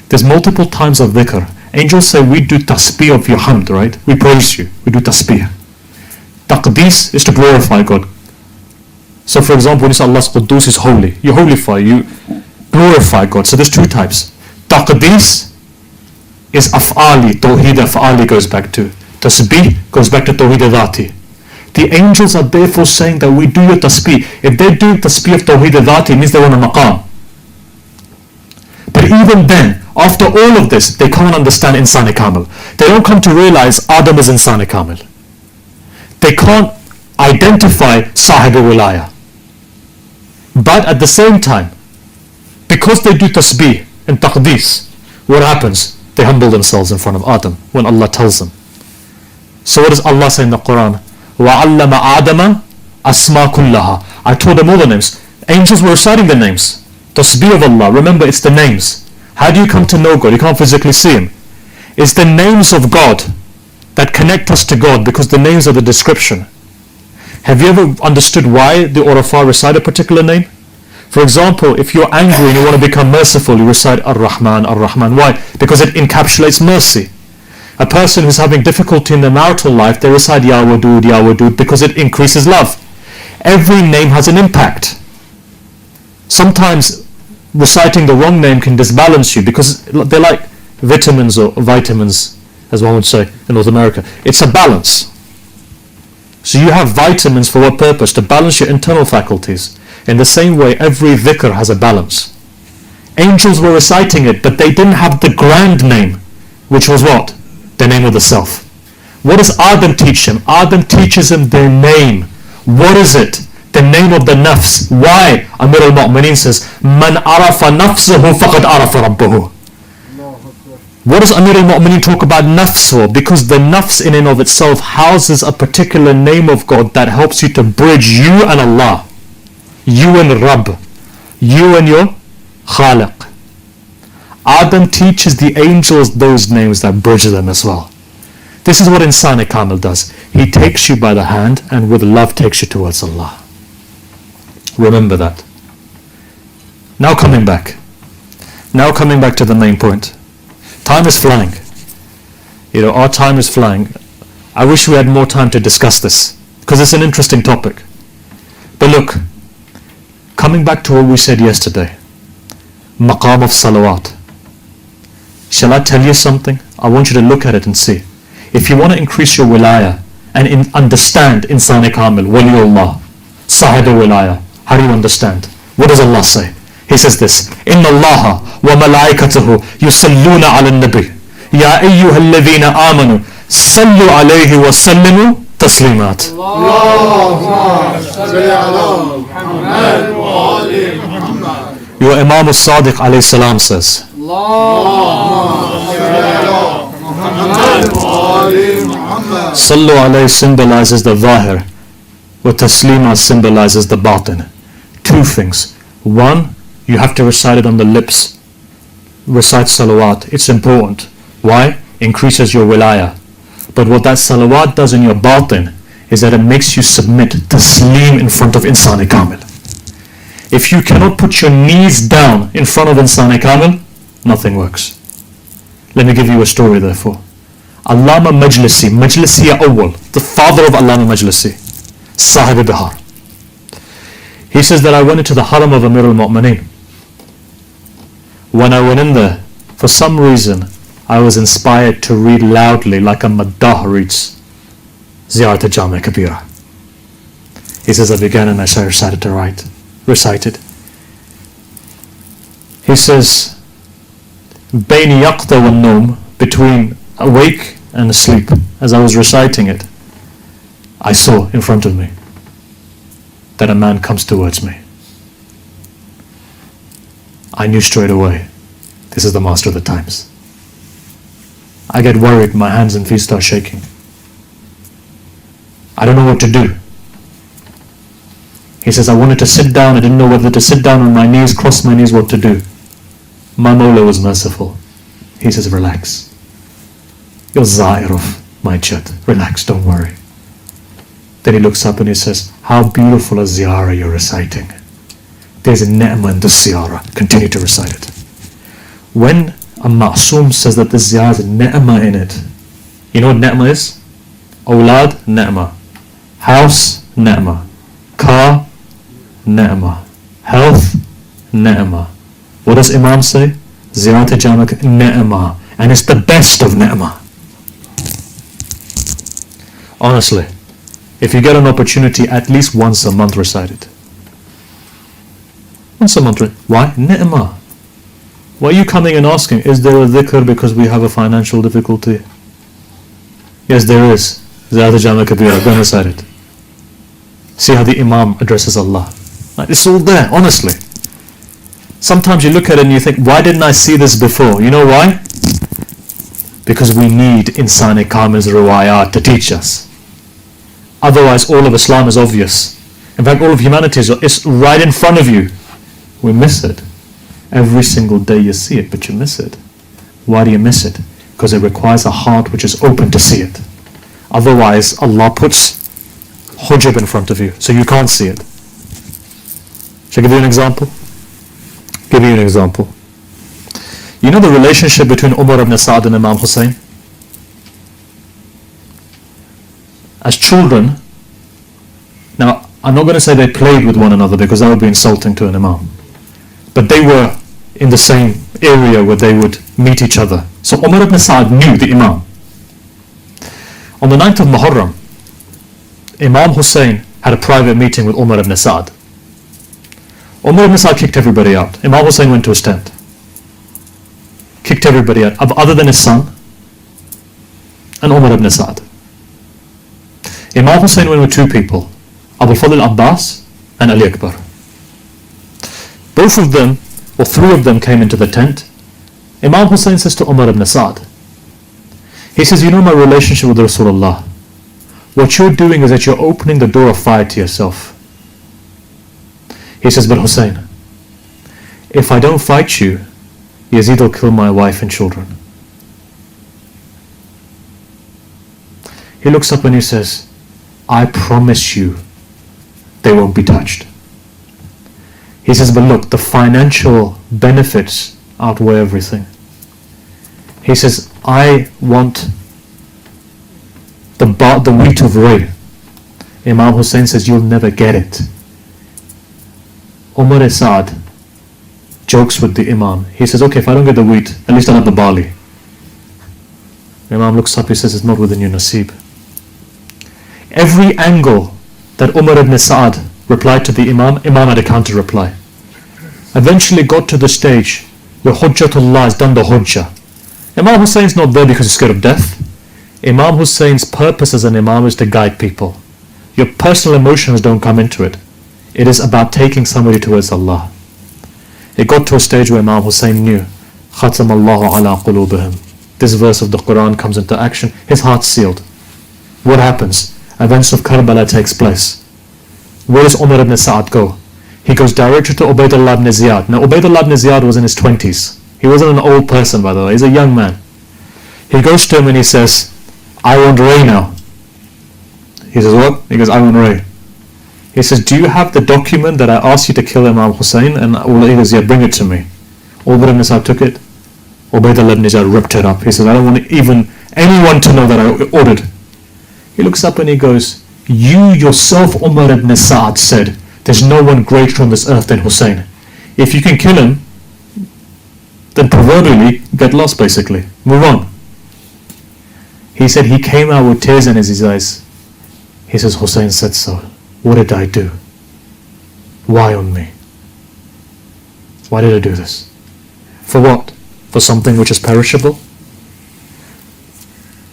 There's multiple times of dhikr. Angels say, we do tasbih of your hamd, right? We praise you. We do tasbih. Taqdees is to glorify God. So for example, when you say Allah's Quddus is holy, you holify, you glorify God. So there's 2 types. Taqdees is af'ali, tawheed af'ali goes back to. Tasbih goes back to tawheed dhati. The angels are therefore saying that we do your tasbih. If they do tasbih of tawheed dhati, it means they're on a maqam. But even then, after all of this, they can't understand Insani Kamil. They don't come to realize Adam is Insani Kamil. They can't identify Sahib Wilaya. But at the same time, because they do tasbih and taqdees, what happens? They humble themselves in front of Adam when Allah tells them. So what does Allah say in the Quran? وَعَلَّمَ آدَمَ أَسْمَا كُلَّهَا. I told them all the names. Angels were reciting the names. Tasbih of Allah. Remember, it's the names. How do you come to know God? You can't physically see Him. It's the names of God that connect us to God, because the names are the description. Have you ever understood why the Urafah recite a particular name? For example, if you're angry and you want to become merciful, you recite Ar-Rahman, Ar-Rahman. Why? Because it encapsulates mercy. A person who's having difficulty in their marital life, they recite Ya Wadud, Ya Wadud, because it increases love. Every name has an impact. Sometimes reciting the wrong name can disbalance you, because they're like vitamins, or vitamins, as one would say in North America. It's a balance. So you have vitamins for what purpose? To balance your internal faculties. In the same way, every dhikr has a balance. Angels were reciting it, but they didn't have the grand name, which was what? The name of the self. What does Adam teach him? Adam teaches him their name. What is it? The name of the nafs. Why? Amir al-Mu'mineen says, Man arafa nafsahu faqad arafa rabbahu. What does Amir al-Mu'mineen talk about nafs for? Because the nafs in and of itself houses a particular name of God that helps you to bridge you and Allah. You and Rabb. You and your Khaliq. Adam teaches the angels those names that bridge them as well. This is what Insan Kamil does. He takes you by the hand and with love takes you towards Allah. Remember that. Now coming back to the main point. Time is flying. Our time is flying. I wish we had more time to discuss this, because it's an interesting topic. But look, coming back to what we said yesterday, maqam of salawat. Shall I tell you something? I want you to look at it and see. If you want to increase your wilaya and understand Insan Kamil, Waliullah, Sahib wilaya, how do you understand? What does Allah say? He says this, Inna Allaha wa malaikatahu yusalluna ala nabi Ya ayyuha alladhina amanu sallu alayhi wa sallimu taslimat. Allahumma salli ala Muhammad wa ali Muhammad. Your Imam al-Sadiq alayhi salam says, Allahumma salli ala Muhammad wa ali Muhammad. Sallu alayhi symbolizes the zahir, wa taslima symbolizes the batin. Two things. One, you have to recite it on the lips. Recite salawat. It's important. Why? Increases your wilaya. But what that salawat does in your batin is that it makes you submit taslim in front of Insan Kamil. If you cannot put your knees down in front of Insan Kamil, nothing works. Let me give you a story therefore. Allama Majlisi Awwal, the father of Allama Majlisi, Sahib Bihar. He says that I went into the haram of Amir al-Mu'mineen. When I went in there, for some reason, I was inspired to read loudly like a maddah reads Ziyarat al-Jami' Kabira. He says I began and I recited to recite it. He says, Bayni yaqta wa noom, between awake and asleep, as I was reciting it, I saw in front of me that a man comes towards me. I knew straight away, this is the master of the times. I get worried, my hands and feet start shaking. I don't know what to do. He says, I wanted to sit down, I didn't know whether to sit down on my knees, cross my knees, what to do. My Mawla was merciful. He says, relax. You're Zair of my chat. Relax, don't worry. Then he looks up and he says, how beautiful a ziyarah you're reciting. There's a ni'mah in the ziyarah. Continue to recite it. When a ma'soom says that the ziyarah has a ni'mah in it, you know what ni'mah is? Awlad, ni'mah. House, ni'mah. Car, ni'mah. Health, ni'mah. What does Imam say? Ziyarat al-Jami' ni'mah. And it's the best of ni'mah. Honestly, if you get an opportunity, at least once a month recite it. Once a month. Why? Ni'mah. Why are you coming and asking, is there a dhikr because we have a financial difficulty? Yes, there is. Ziyarat al-Jami' Kabira. Go and recite it. See how the Imam addresses Allah. It's all there, honestly. Sometimes you look at it and you think, why didn't I see this before? You know why? Because we need Insan Kamil's riwayat to teach us. Otherwise, all of Islam is obvious. In fact, all of humanity is right in front of you. We miss it. Every single day you see it, but you miss it. Why do you miss it? Because it requires a heart which is open to see it. Otherwise, Allah puts hujab in front of you, so you can't see it. Shall I give you an example? Give you an example. You know the relationship between Umar ibn Sa'd and Imam Hussein? As children, now I'm not going to say they played with one another because that would be insulting to an Imam, but they were in the same area where they would meet each other. So Umar ibn Sa'd knew the Imam. On the 9th of Muharram, Imam Hussein had a private meeting with Umar ibn Sa'd. Umar ibn Sa'd kicked everybody out. Imam Hussein went to his tent. Kicked everybody out, other than his son and Umar ibn Sa'd. Imam Hussein went with two people, Abu Fadl Abbas and Ali Akbar. Both of them, or three of them, came into the tent. Imam Hussein says to Umar ibn Sa'd, he says, you know my relationship with Rasulullah. What you're doing is that you're opening the door of fire to yourself. He says, but Hussein, if I don't fight you, Yazid will kill my wife and children. He looks up and he says, I promise you they won't be touched. He says, but look, the financial benefits outweigh everything. He says, I want the wheat of Ray. Imam Hussein says, you'll never get it. Umar Sa'd jokes with the Imam. He says, okay, if I don't get the wheat, at least I'll have the barley. Imam looks up, he says, it's not within your nasib. Every angle that Umar ibn Sa'd replied to the Imam, Imam had a counter reply. Eventually got to the stage where Hujjatullah has done the Hujjah. Imam Hussein's not there because he's scared of death. Imam Hussein's purpose as an Imam is to guide people. Your personal emotions don't come into it. It is about taking somebody towards Allah. It got to a stage where Imam Hussein knew, Khatam Allahu ala qulubihim. This verse of the Quran comes into action. His heart's sealed. What happens? Events of Karbala takes place. Where does Umar ibn Sa'd go? He goes directly to Ubaydullah ibn Ziyad. Now Ubaydullah ibn Ziyad was in his 20s. He wasn't an old person, by the way. He's a young man. He goes to him and he says, I want Ray now. He says, what? He goes, I want Ray. He says, do you have the document that I asked you to kill Imam Hussein? And he goes, yeah, bring it to me. Umar ibn Sa'd took it. Ubaydullah ibn Ziyad ripped it up. He says, I don't want even anyone to know that I ordered. He looks up and he goes, you yourself, Umar ibn Sa'd, said, there's no one greater on this earth than Hussein. If you can kill him, then proverbially get lost basically. Move on. He said he came out with tears in his eyes. He says, Hussein said so. What did I do? Why on me? Why did I do this? For what? For something which is perishable?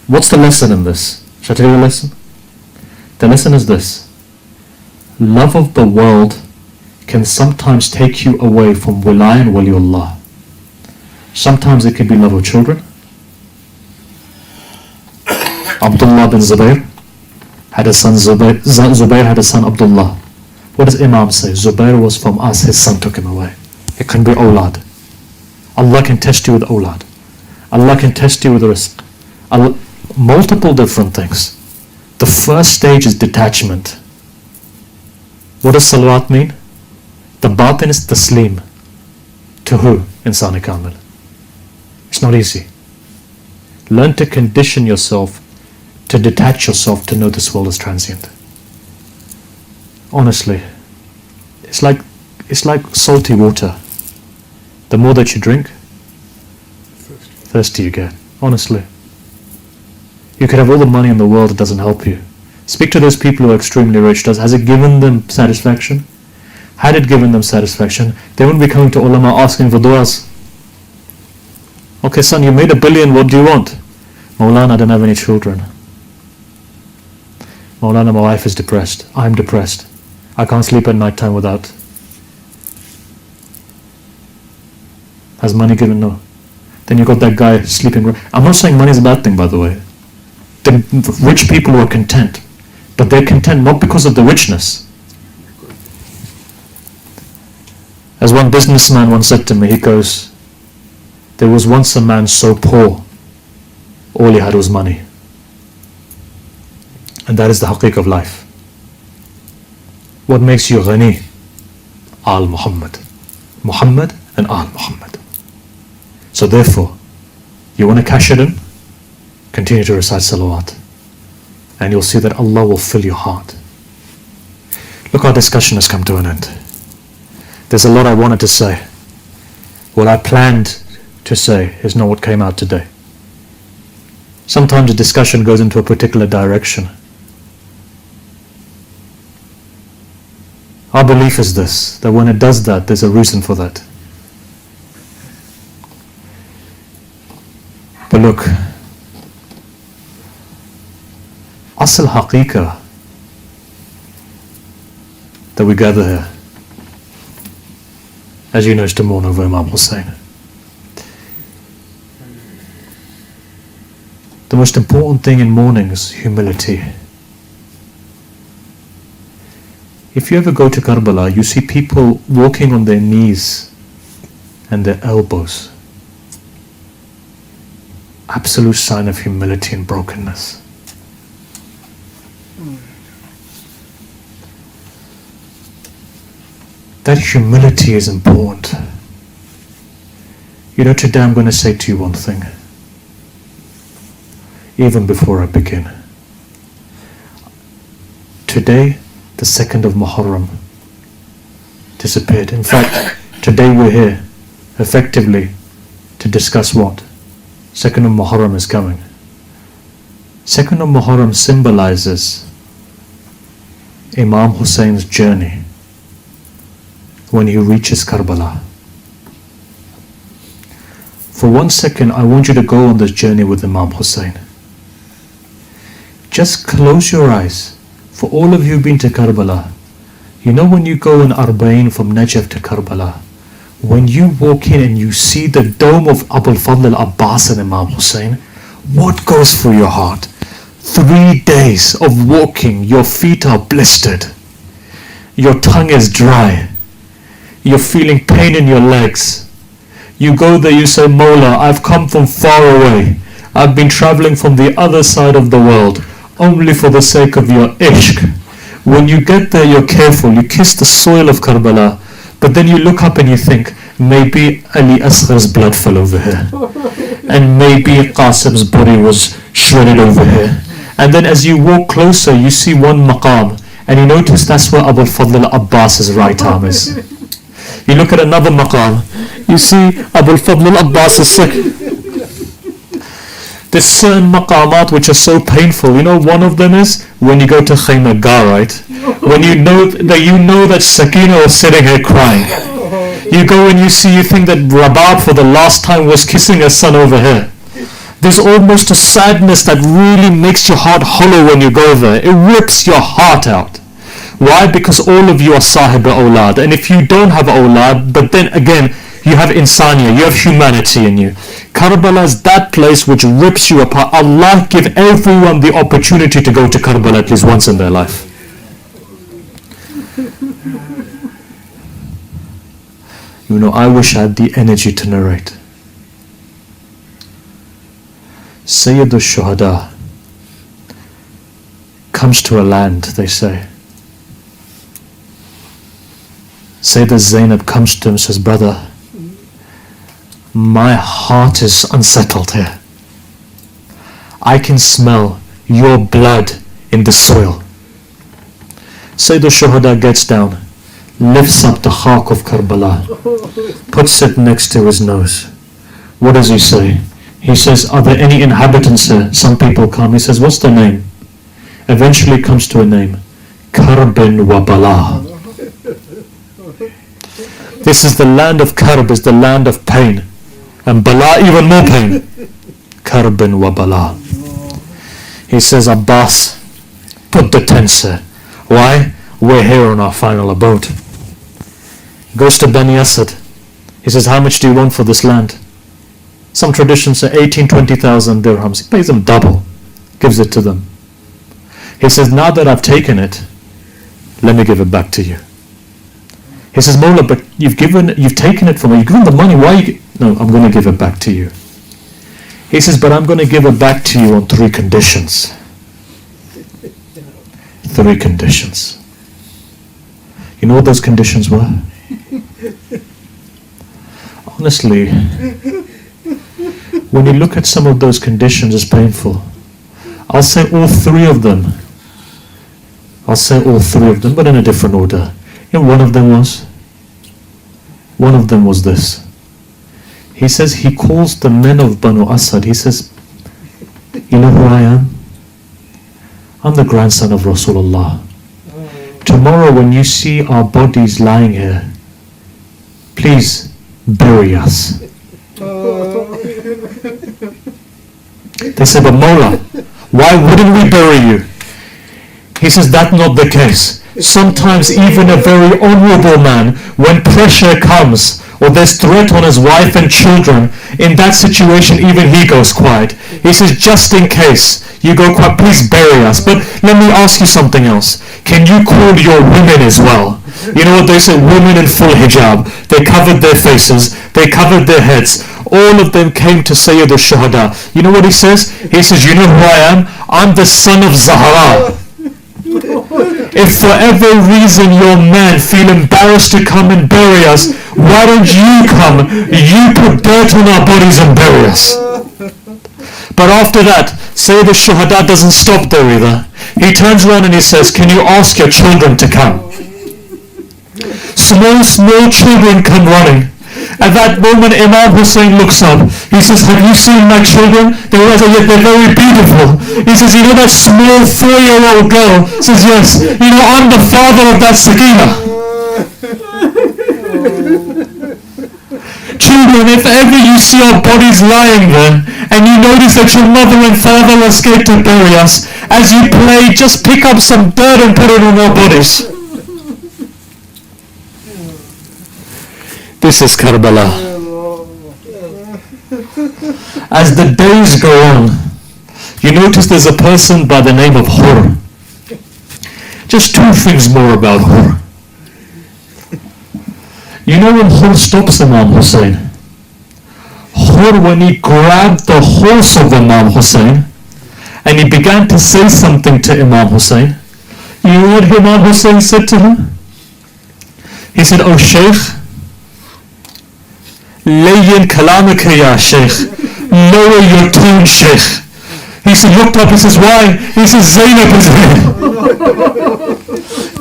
What's the lesson in this? Shall I tell you the lesson? The lesson is this. Love of the world can sometimes take you away from Wala and Waliullah. Sometimes it could be love of children. Abdullah bin Zubayr had a son Zubayr. Zubayr had a son Abdullah. What does Imam say? Zubayr was from us, his son took him away. It can be awlad. Allah can test you with awlad. Allah can test you with rizq. Multiple different things. The first stage is detachment. What does salawat mean? The batin is taslim. To who? Insan kamil. It's not easy. Learn to condition yourself, to detach yourself, to know this world is transient. Honestly, it's like salty water. The more that you drink, thirsty you get. Honestly. You could have all the money in the world, it doesn't help you. Speak to those people who are extremely rich. Has it given them satisfaction? Had it given them satisfaction, they wouldn't be coming to ulama asking for du'as. Okay, son, you made $1 billion, what do you want? Maulana, I don't have any children. Maulana, my wife is depressed. I'm depressed. I can't sleep at night time without. Has money given? No. Then you got that guy sleeping. I'm not saying money is a bad thing, by the way. The rich people who are content, but they're content not because of the richness. As one businessman once said to me, he goes, there was once a man so poor, all he had was money. And that is the haqiq of life. What makes you ghani? Al Muhammad. Muhammad and Al Muhammad. So therefore, you want to cash it in? Continue to recite salawat. And you'll see that Allah will fill your heart. Look, our discussion has come to an end. There's a lot I wanted to say. What I planned to say is not what came out today. Sometimes a discussion goes into a particular direction. Our belief is this, that when it does that, there's a reason for that. But look, asl haqiqah that we gather here, as you know, is to mourn over Imam Hussein. The most important thing in mourning is humility. If you ever go to Karbala, you see people walking on their knees and their elbows. Absolute sign of humility and brokenness. That humility is important. You know, today I'm going to say to you one thing. Even before I begin. Today, the 2nd of Muharram disappeared. In fact, today we're here, effectively, to discuss what? 2nd of Muharram is coming. 2nd of Muharram symbolizes Imam Hussein's journey when he reaches Karbala. For 1 second, I want you to go on this journey with Imam Hussein. Just close your eyes. For all of you who've been to Karbala, you know when you go in Arba'in from Najaf to Karbala, when you walk in and you see the dome of Abul Fadl Abbas and Imam Hussein, what goes through your heart? 3 days of walking, your feet are blistered, your tongue is dry, you're feeling pain in your legs. You go there, you say, Mawla, I've come from far away. I've been traveling from the other side of the world, only for the sake of your ishq. When you get there, you're careful, you kiss the soil of Karbala, but then you look up and you think, maybe Ali Asghar's blood fell over here, and maybe Qasim's body was shredded over here. And then as you walk closer, you see one maqam, and you notice that's where Abul Fadl Abbas's right arm is. You look at another maqam, you see Abul Fadl Abbas's second. There's certain maqamat which are so painful. You know, one of them is when you go to Khayma Gar, right? When you know that Sakina was sitting here crying. You go and you think that Rabab for the last time was kissing her son over here. There's almost a sadness that really makes your heart hollow when you go there. It rips your heart out. Why? Because all of you are sahib awlad. And if you don't have awlad, but then again, you have insaniya, you have humanity in you. Karbala is that place which rips you apart. Allah give everyone the opportunity to go to Karbala at least once in their life. You know, I wish I had the energy to narrate. Sayyid al-Shuhada comes to a land, they say. Sayyidah Zainab comes to him and says, brother, my heart is unsettled here. I can smell your blood in the soil. Sayyid al-Shuhada gets down, lifts up the khak of Karbala, puts it next to his nose. What does he say? He says, are there any inhabitants here? Some people come. He says, what's the name? Eventually comes to a name. Karbin wa Bala. This is the land of Karb, is the land of pain. And Bala, even more pain. Karbin wa Bala. He says, Abbas, put the tents here. Why? We're here on our final abode. Goes to Bani Asad. He says, how much do you want for this land? Some traditions say 20,000 dirhams. He pays them double. Gives it to them. He says, now that I've taken it, let me give it back to you. He says, Mawla, but you've taken it from me. You've given the money. Why? No, I'm going to give it back to you. He says, but I'm going to give it back to you on 3 conditions. 3 conditions. You know what those conditions were? Honestly, when you look at some of those conditions, it's painful. I'll say all 3 of them. I'll say all 3 of them, but in a different order. You know, one of them was this. He says, he calls the men of Banu Asad, he says, you know who I am? I'm the grandson of Rasulullah. Tomorrow when you see our bodies lying here, please bury us. They said, but Mawla, why wouldn't we bury you? He says, that's not the case. Sometimes even a very honorable man, when pressure comes, or there's threat on his wife and children, in that situation even he goes quiet. He says, just in case you go quiet, please bury us. But let me ask you something else. Can you call your women as well? You know what they say, women in full hijab. They covered their faces, they covered their heads. All of them came to Sayyid al-Shuhada. You know what he says? He says, you know who I am? I'm the son of Zahra. If for every reason your men feel embarrassed to come and bury us, why don't you come? You put dirt on our bodies and bury us. But after that, Sayyid al-Shuhada doesn't stop there either. He turns around and he says, can you ask your children to come? Small children come running. At that moment, Imam Hussein looks up. He says, have you seen my children? They're very beautiful. He says, you know that small 4-year-old girl? He says, yes. You know, I'm the father of that Sakina. Children, if ever you see our bodies lying there, and you notice that your mother and father are scared to bury us, as you play, just pick up some dirt and put it on our bodies. This is Karbala. As the days go on, you notice there's a person by the name of Hur. Just 2 things more about Hur. You know when Hur stops Imam Hussein? Hur, when he grabbed the horse of Imam Hussein and he began to say something to Imam Hussein, you know what Imam Hussein said to him? He said, oh Shaykh, Layyin kalamaka ya Shaykh, lower your tone, Shaykh. He said, looked up, he says, why? He says, Zainab is here.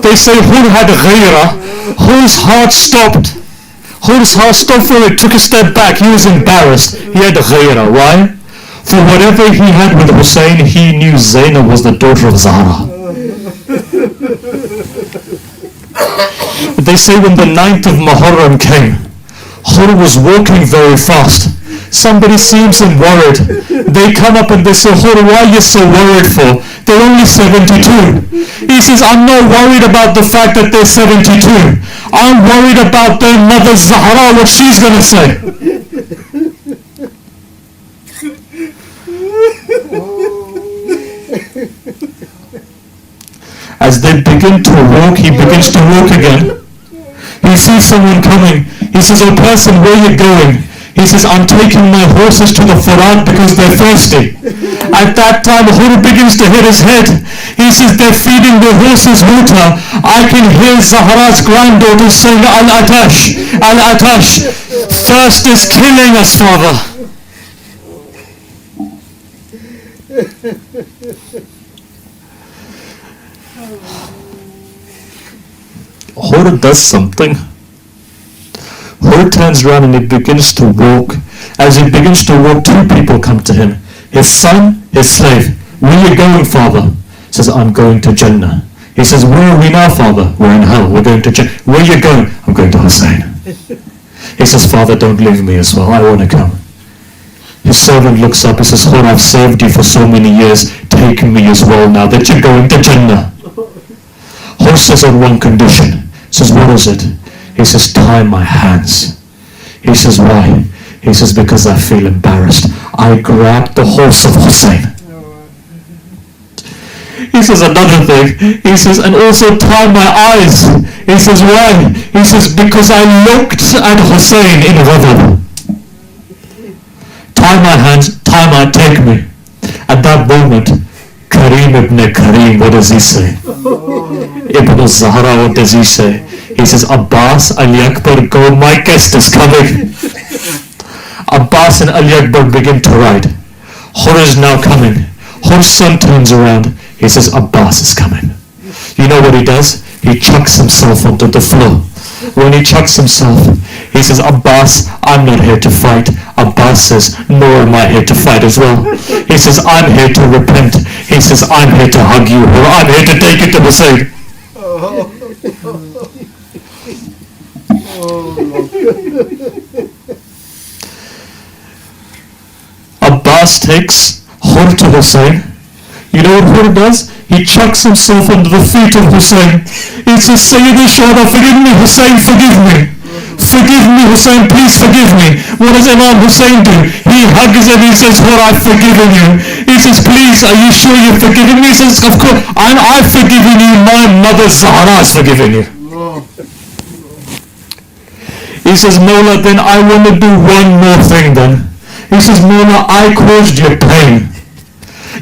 They say Hur had ghayra. Hur's heart stopped. Hur's heart stopped for it, took a step back. He was embarrassed. He had ghayra. Why? For whatever he had with Hussein, he knew Zainab was the daughter of Zahra. They say when the 9th of Muharram came, Hur was walking very fast. Somebody seems him worried. They come up and they say, Hur, why are you so worried for? They're only 72. He says, I'm not worried about the fact that they're 72. I'm worried about their mother Zahra, what she's going to say. As they begin to walk, he begins to walk again. He sees someone coming. He says, oh person, where are you going? He says, I'm taking my horses to the Furat because they're thirsty. At that time, Hur begins to hit his head. He says, they're feeding the horses water. I can hear Zahra's granddaughter saying, Al-Atash, Al-Atash. Thirst is killing us, father. Hur does something. Hur turns around and he begins to walk. As he begins to walk, 2 people come to him. His son, his slave. Where are you going, father? He says, I'm going to Jannah. He says, where are we now, father? We're in hell. We're going to Jannah. Where are you going? I'm going to Hussein. He says, father, don't leave me as well. I want to come. His servant looks up. He says, Hur, I've served you for so many years. Take me as well now that you're going to Jannah. Hur says on one condition. He says, what is it? He says, tie my hands. He says, why? He says, because I feel embarrassed. I grabbed the horse of Hussein. He says another thing. He says, and also tie my eyes. He says, why? He says, because I looked at Hussein in ghadab. Tie my hands, take me. At that moment, Kareem Ibn Kareem, what does he say? Ibn Zahra, what does he say? He says, Abbas, Ali Akbar, go, my guest is coming. Abbas and Ali Akbar begin to ride. Hur is now coming. Hur's son turns around. He says, Abbas is coming. You know what he does? He chucks himself onto the floor. When he chucks himself, he says, Abbas, I'm not here to fight. Abbas says, nor am I here to fight as well. He says, I'm here to repent. He says, I'm here to hug you, or I'm here to take you to Hussein. Abbas takes Hur to Hussein. You know what Hur does? He chucks himself under the feet of Hussein. He says, Sayyid al-Shuhada, forgive me, Hussein, forgive me. Forgive me, Hussein, please forgive me. What does Imam Hussein do? He hugs him, he says, Hur, I've forgiven you. He says, please, are you sure you've forgiven me? He says, of course, I've forgiven you, my mother Zahra has forgiven you. He says, Mawla, then I want to do one more thing then. He says, Mawla, I caused you pain.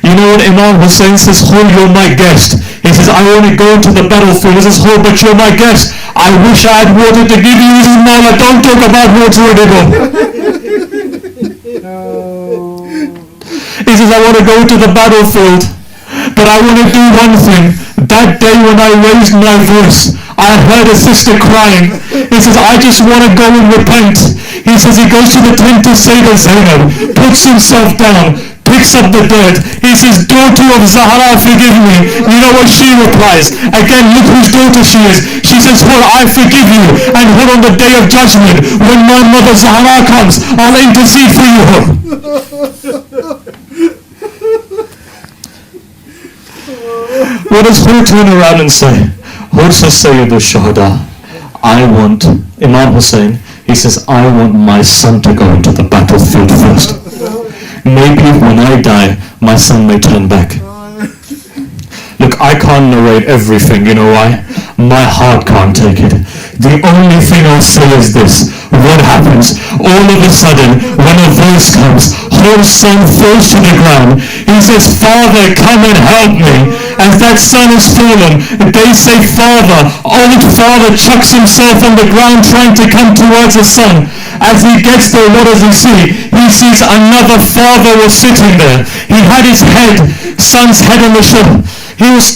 You know what Imam Hussein says, Hur, you're my guest. He says, I want to go to the battlefield. He says, Hur, but you're my guest. I wish I had water to give you. He says, Mawla, don't talk about water anymore. He says, I want to go to the battlefield, but I want to do one thing. That day when I raised my voice, I heard a sister crying. He says, I just want to go and repent. He says, he goes to the tent of Sayyidah Zainab, puts himself down, picks up the dirt. He says, daughter of Zahra, forgive me. You know what she replies? Again, look whose daughter she is. She says, Hur, I forgive you. And Hur, on the day of judgment, when my mother Zahra comes, I'll intercede for you, Hur. What does Hur turn around and say? Hur says, Sayyid al-Shuhada, I want, Imam Hussein, he says, I want my son to go into the battlefield first. Maybe when I die, my son may turn back. Look, I can't narrate everything, you know why? My heart can't take it. The only thing I'll say is this. What happens? All of a sudden, when a voice comes, Hur's son falls to the ground. He says, Father, come and help me. As that son has fallen, they say, Father, old father chucks himself on the ground trying to come towards his son. As he gets there, what does he see? He sees another father was sitting there. He had his son's head on the shoulder. He was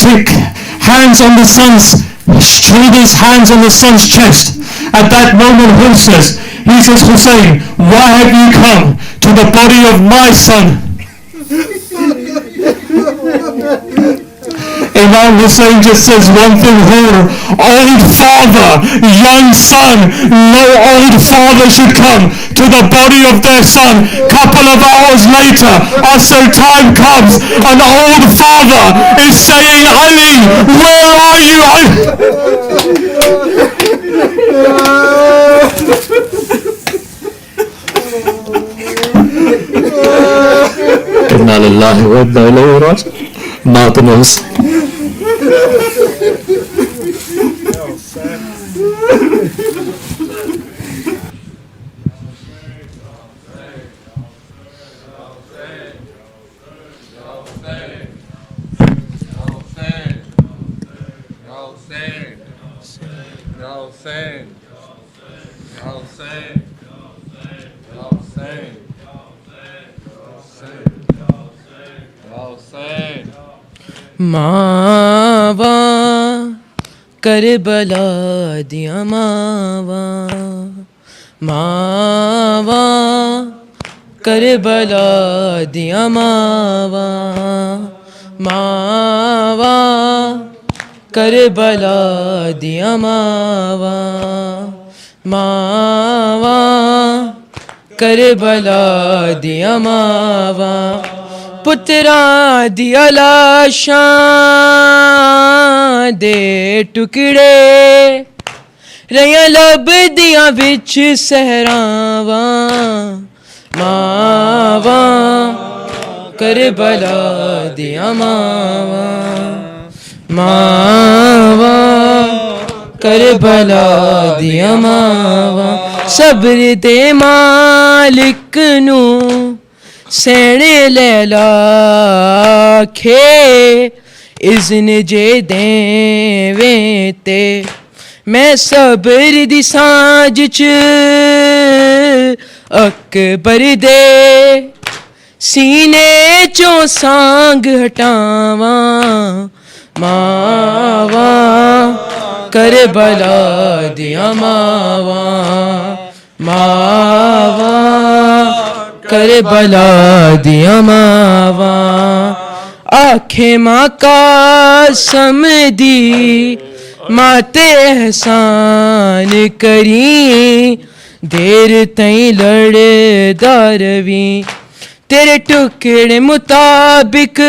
hands on the son's shoulders, hands on the son's chest. At that moment, Hur says, he says, Hussein, why have you come to the body of my son? Imam Hussein just says one thing, Hur, old father, young son, no old father should come to the body of their son. Couple of hours later, Asr time comes, an old father is saying, Ali, where are you? Inna lillahi wa inna ilayhi raji'un. Martinez. मावा Karbala दिया मावा मावा Karbala दिया मावा मावा Karbala दिया मावा मावा करबला दिया मावा पुत्रा दिया लाशां दे टुकड़े रहियां लब दियां विच सहरावां मावां करबला दियां मावां मावां करबला दियां मावां सब्र दे मालिक नूं सैने लैला खे اذن جے دیں ویں تے میں صبر دی سانج چ اکبر دے سینے چوں سانگ ہٹاواں ماواں کربلا دیا ماواں ماواں کربلا دیا ماواں آنکھیں ماں قاسم دی ماتے احسان کریں دیر تئیں لڑے دارویں تیرے ٹکڑے مطابق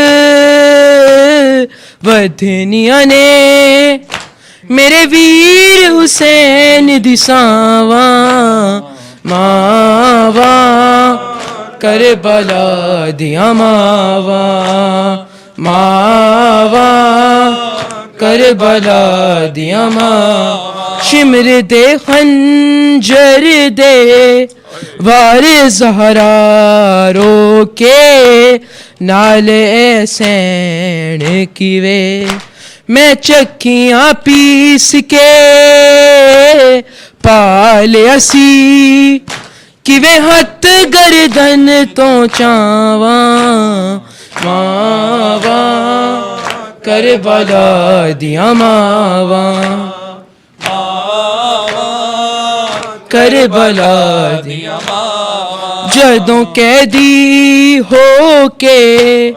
ودھنیاں نے میرے ویر حسین دی ساواں ماواں کربلا دیا ماواں ماواں کربلا دیا ماواں شمر دے خنجر دے وار زہرا رو کے نال حسین کیوے میں چکیاں پیس کے پالیا سی کیویں ہتھ گردن تو چاواں ماواں کربلا دیا ماواں کربلا دیا جدوں قیدی ہو کے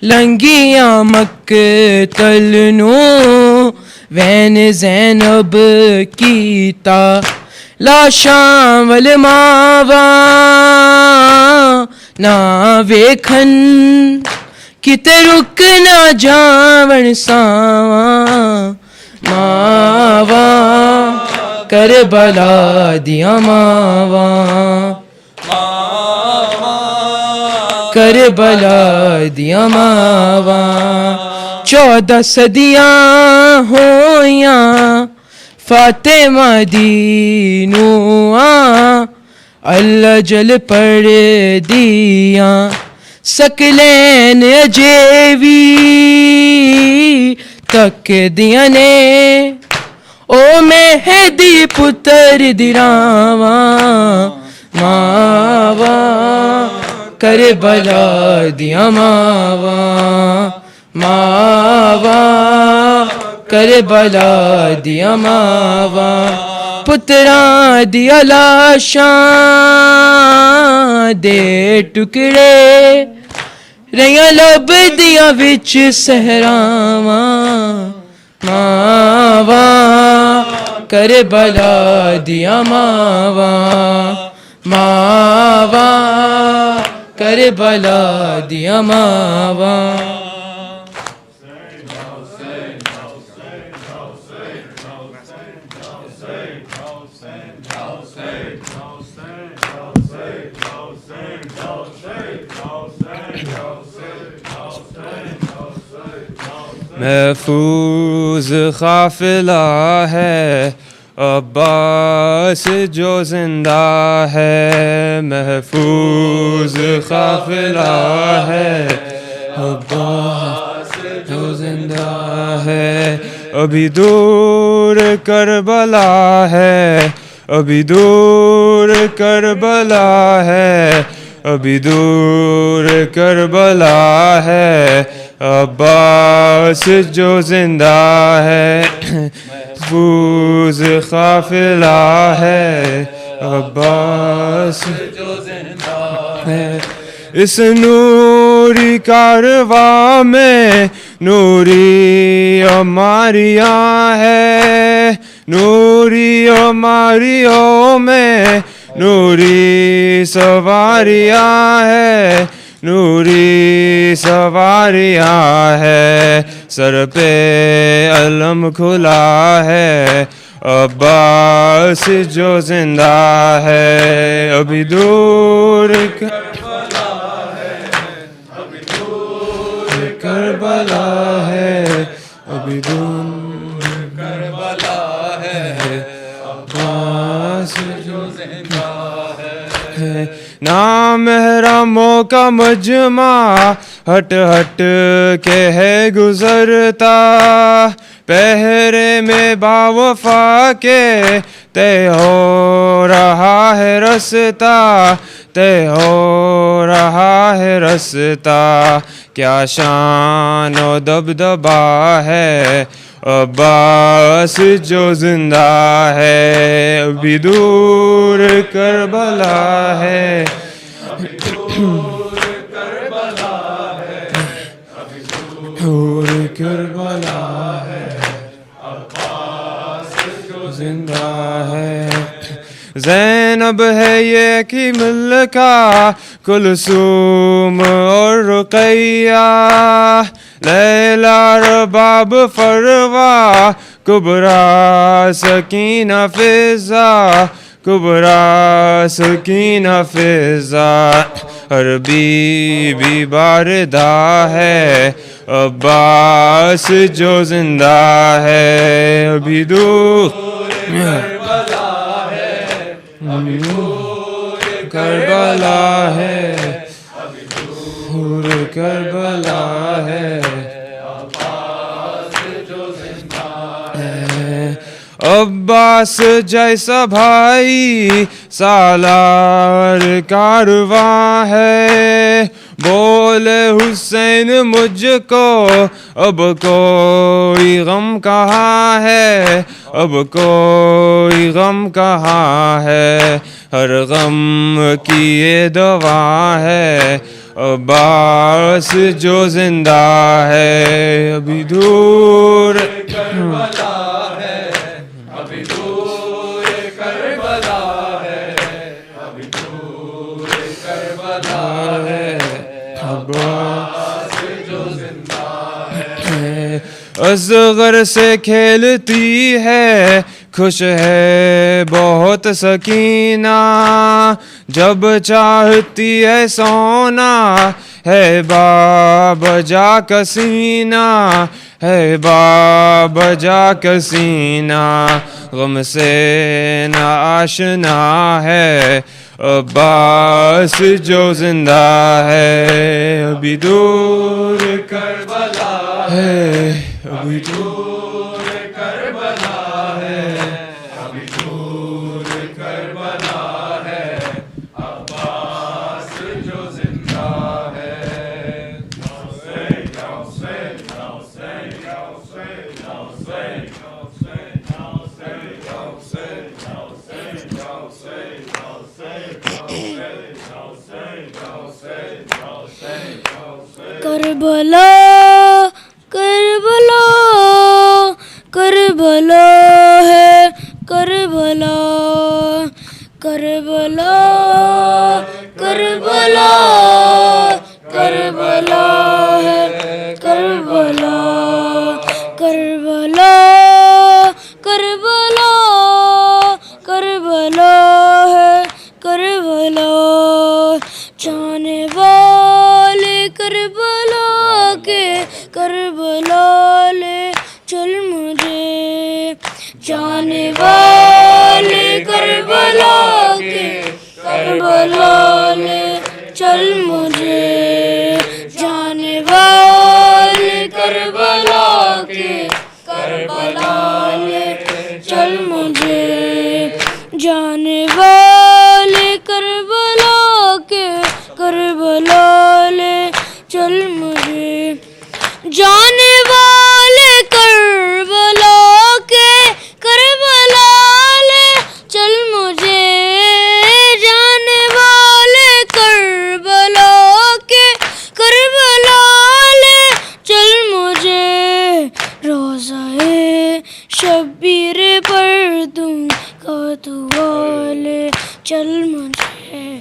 لنگیاں مقتل نوں وین زینب کیتا لاشاں ول ماواں نہ ویکھن کتے رک نہ جاون ساواں ماواں کربلا دیا ماواں کربلا دیا ماواں 14 صدیاں ہویاں فاطمہ دی نواں اللہ جل پڑھ دیاں سکلین اجے وی تک دیاں نے او مہدی پتر دیراواں ماواں کربلا دیا ماواں ماواں کربلا دیا ماواں پتراں دیا لاشاں دے ٹکڑے رہیاں لب دیا وچ صحراواں ماواں کربلا دیا ماواں ماواں کربلا دیا ماواں محفوظ قافلہ ہے عباس جو زندہ ہے محفوظ قافلہ ہے عباس جو زندہ ہے ابھی دور کربلا ہے ابھی دور کربلا ہے ابھی دور کربلا ہے عباس جو زندہ ہے محفوظ قافلہ ہے عباس جو زندہ ہے اس نوری کارواں میں نوری عماریاں ہے نوری عماریوں میں نوری سواریاں ہے نوری سواریاں ہے سر پہ علم کھلا ہے عباس جو زندہ ہے ابھی دور کربلا ہے ابھی دور کربلا ہے عباس جو زندہ ہے نامحرموں کا مجمع ہٹ ہٹ کے ہے گزرتا پہرے میں باوفا کے طے ہو رہا ہے رستہ طے ہو رہا ہے رستہ کیا شان و دبدبا ہے عباس جو زندہ ہے ابھی دور کربلا ہے دور کربلا ہے زندہ ہے زینب ہے یہ کہ ملکہ کلثوم اور رقیہ لیلا رباب فروا کبرا سکینہ فضا کبرا سکینہ فضا ہر بی بی باردہ ہے عباس جو زندہ ہے ابھی دور کربلا ہے دور کربلا ہے عباس جیسا بھائی سالار کارواں ہے بولے حسین مجھ کو اب کوئی غم کہاں ہے اب کوئی غم کہاں ہے ہر غم کی یہ دوا ہے عباس جو زندہ ہے ابھی دور اصغر سے کھیلتی ہے خوش ہے بہت سکینہ جب چاہتی ہے سونا ہے باب جا کا سینہ ہے باب جا کا سینہ غم سے نہ آشنا ہے عباس جو زندہ ہے ابھی دور کربلا ہے ابھی دور کربلا ہے ابھی دور کربلا ہے عباس جو زندہ ہے کربلا کربلا کربلا ہے کربلا کربلا کربلا کربلا ہے کربلا کربلا کربلا کربلا ہے کربلا جانے والے کربلا کے کربلا لے چل مجھے جانے والے کربلا کے کربلا لے چل مجھے جانے والے کربلا کے کربلا لے چل مجھے جانے والے کربلا کے کربلا لے چل مجھے جانے والے کربلا کے کربلا لے چل مجھے جانے والے کربلا کے کربلا لے چل مجھے روزہ شبیر پر تم کا دعا لے چل مجھے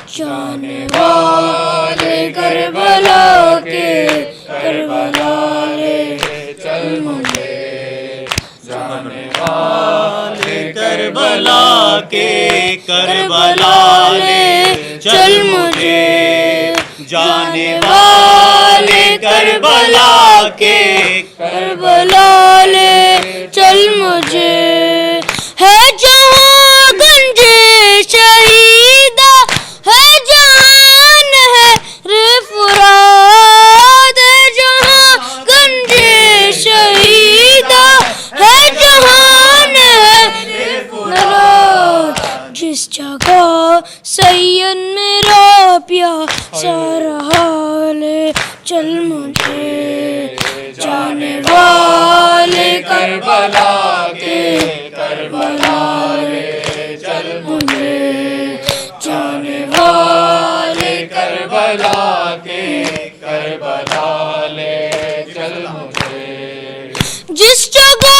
جانے والے کربلا کے کربلا لے چل مجھے جانے والے کربلا کے کربلا لے چل مجھے جانے والے کربلا کے کربلا لے چل مجھے ہے جہاں گنج شہیدہ ہے جان ہے رے فرات چل مجھے جانے والے کربلا کے کربلا لے چل مجھے جانے والے کربلا کے کربلا لے چل مجھے جس جگہ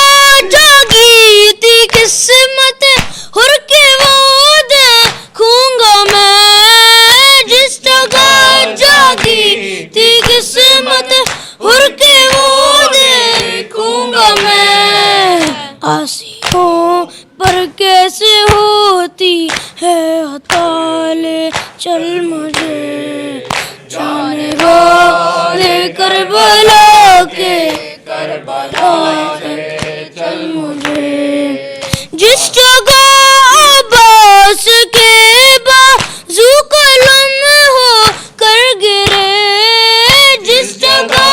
جاگی تھی قسمت ہر کے وہ دیکھوں گا میں جس جگہ جاگی تھی قسمت ہر کے وہ دیکھوں گا میں آسیوں پر کیسے ہوتی ہے عطا لے چل مجھے جانے والے کربلا کے کربلا لے چل مجھے جس جگہ عباس کے بازو قلم ہو کر گرے جس جگہ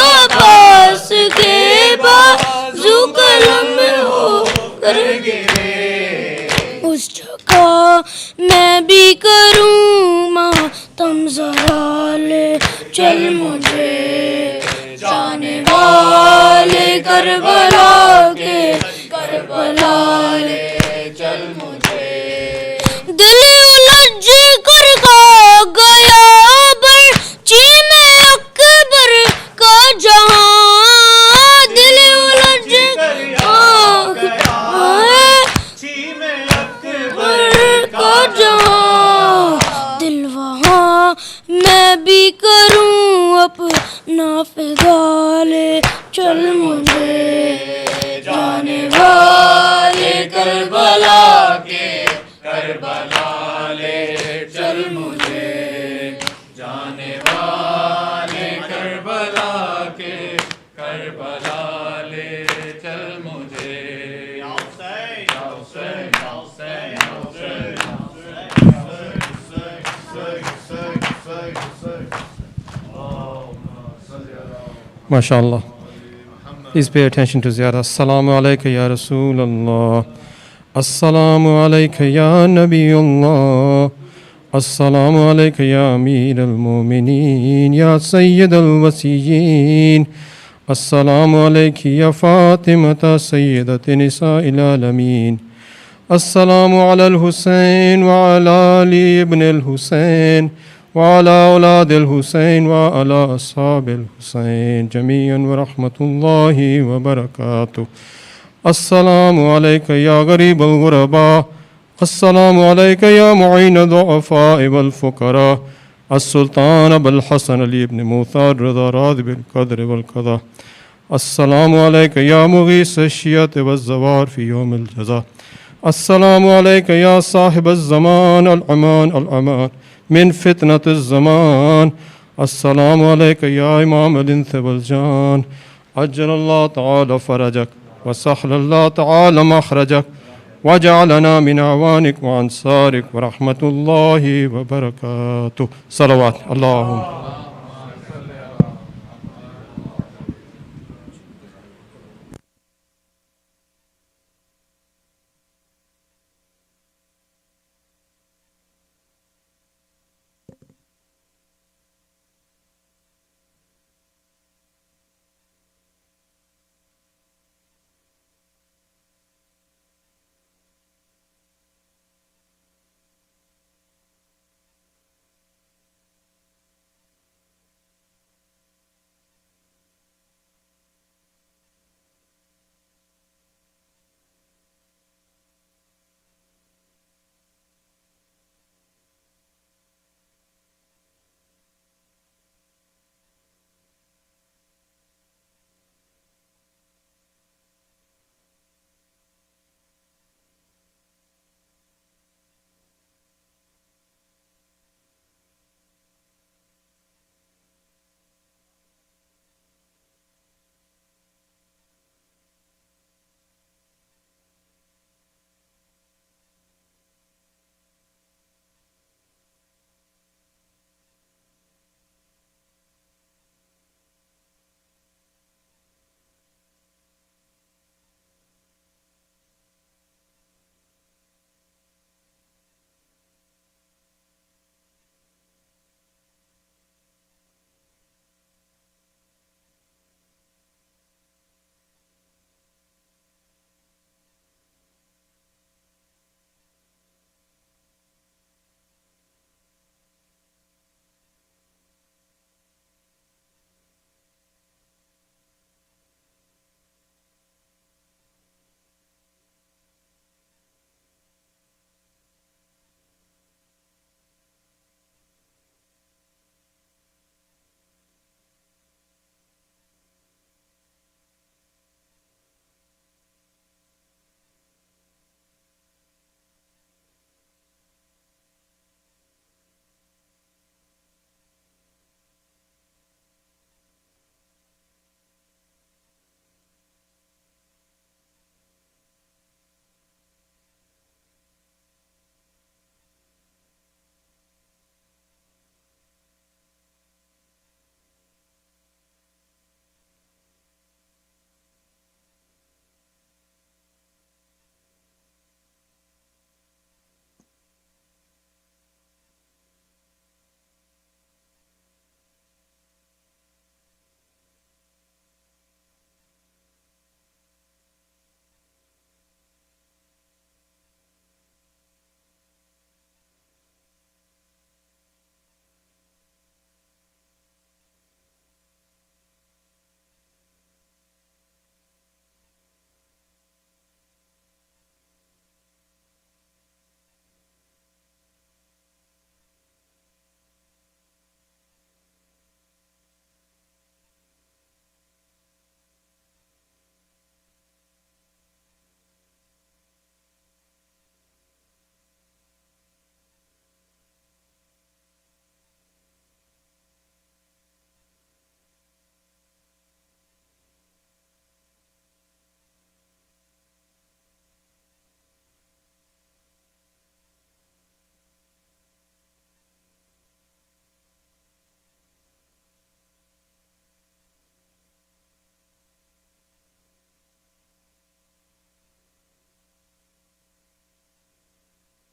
عباس کے بازو قلم ہو کر گرے اس جگہ میں بھی کروں ماتم ذرا لے چل مجھے جانے والے کربلا کے کربلا لے چل مجھے دل الجھ کر کھا گیا برچی میں اکبر کا جہاں دل الجھ کر کھا گیا برچی میں اکبر کا جہاں دل وہاں میں بھی کروں اپنا فدا لے چل مجھے جانے والے کربلا کے کربلا لے چل مجھے جانے والے کربلا کے کربلا لے چل مجھے یا حسین یا حسین یا حسین یا حسین MashaAllah. Please pay attention to ziyarah. Assalamu alayka ya Rasulullah. Assalamu alayka ya Nabiyullah. Assalamu alayka ya Amir al-Mu'mineen. Ya Syed al-Wasiyyin. Assalamu alayki ya Fatimata Sayyidati Nisa'il Alameen. Assalamu ala al-Husayn wa ala Ali ibn al-Husayn. وعلى أولاد الحسين وعلى أصحاب الحسين جميعا ورحمة الله وبركاته السلام عليك يا غريب الغرباء السلام عليك يا معين الضعفاء والفقراء السلطان أبو الحسن علي بن موسى الرضا راضي بالقدر والقضاء السلام عليك يا مغيث الشيعة والزوار في يوم الجزاء السلام عليك يا صاحب الزمان الأمان من فتنة الزمان السلام عليك يا إمام الإنس والجان عجل الله تعالى فرجك وسهل الله تعالى مخرجك وجعلنا من أعوانك وأنصارك ورحمة الله وبركاته صلوات اللهم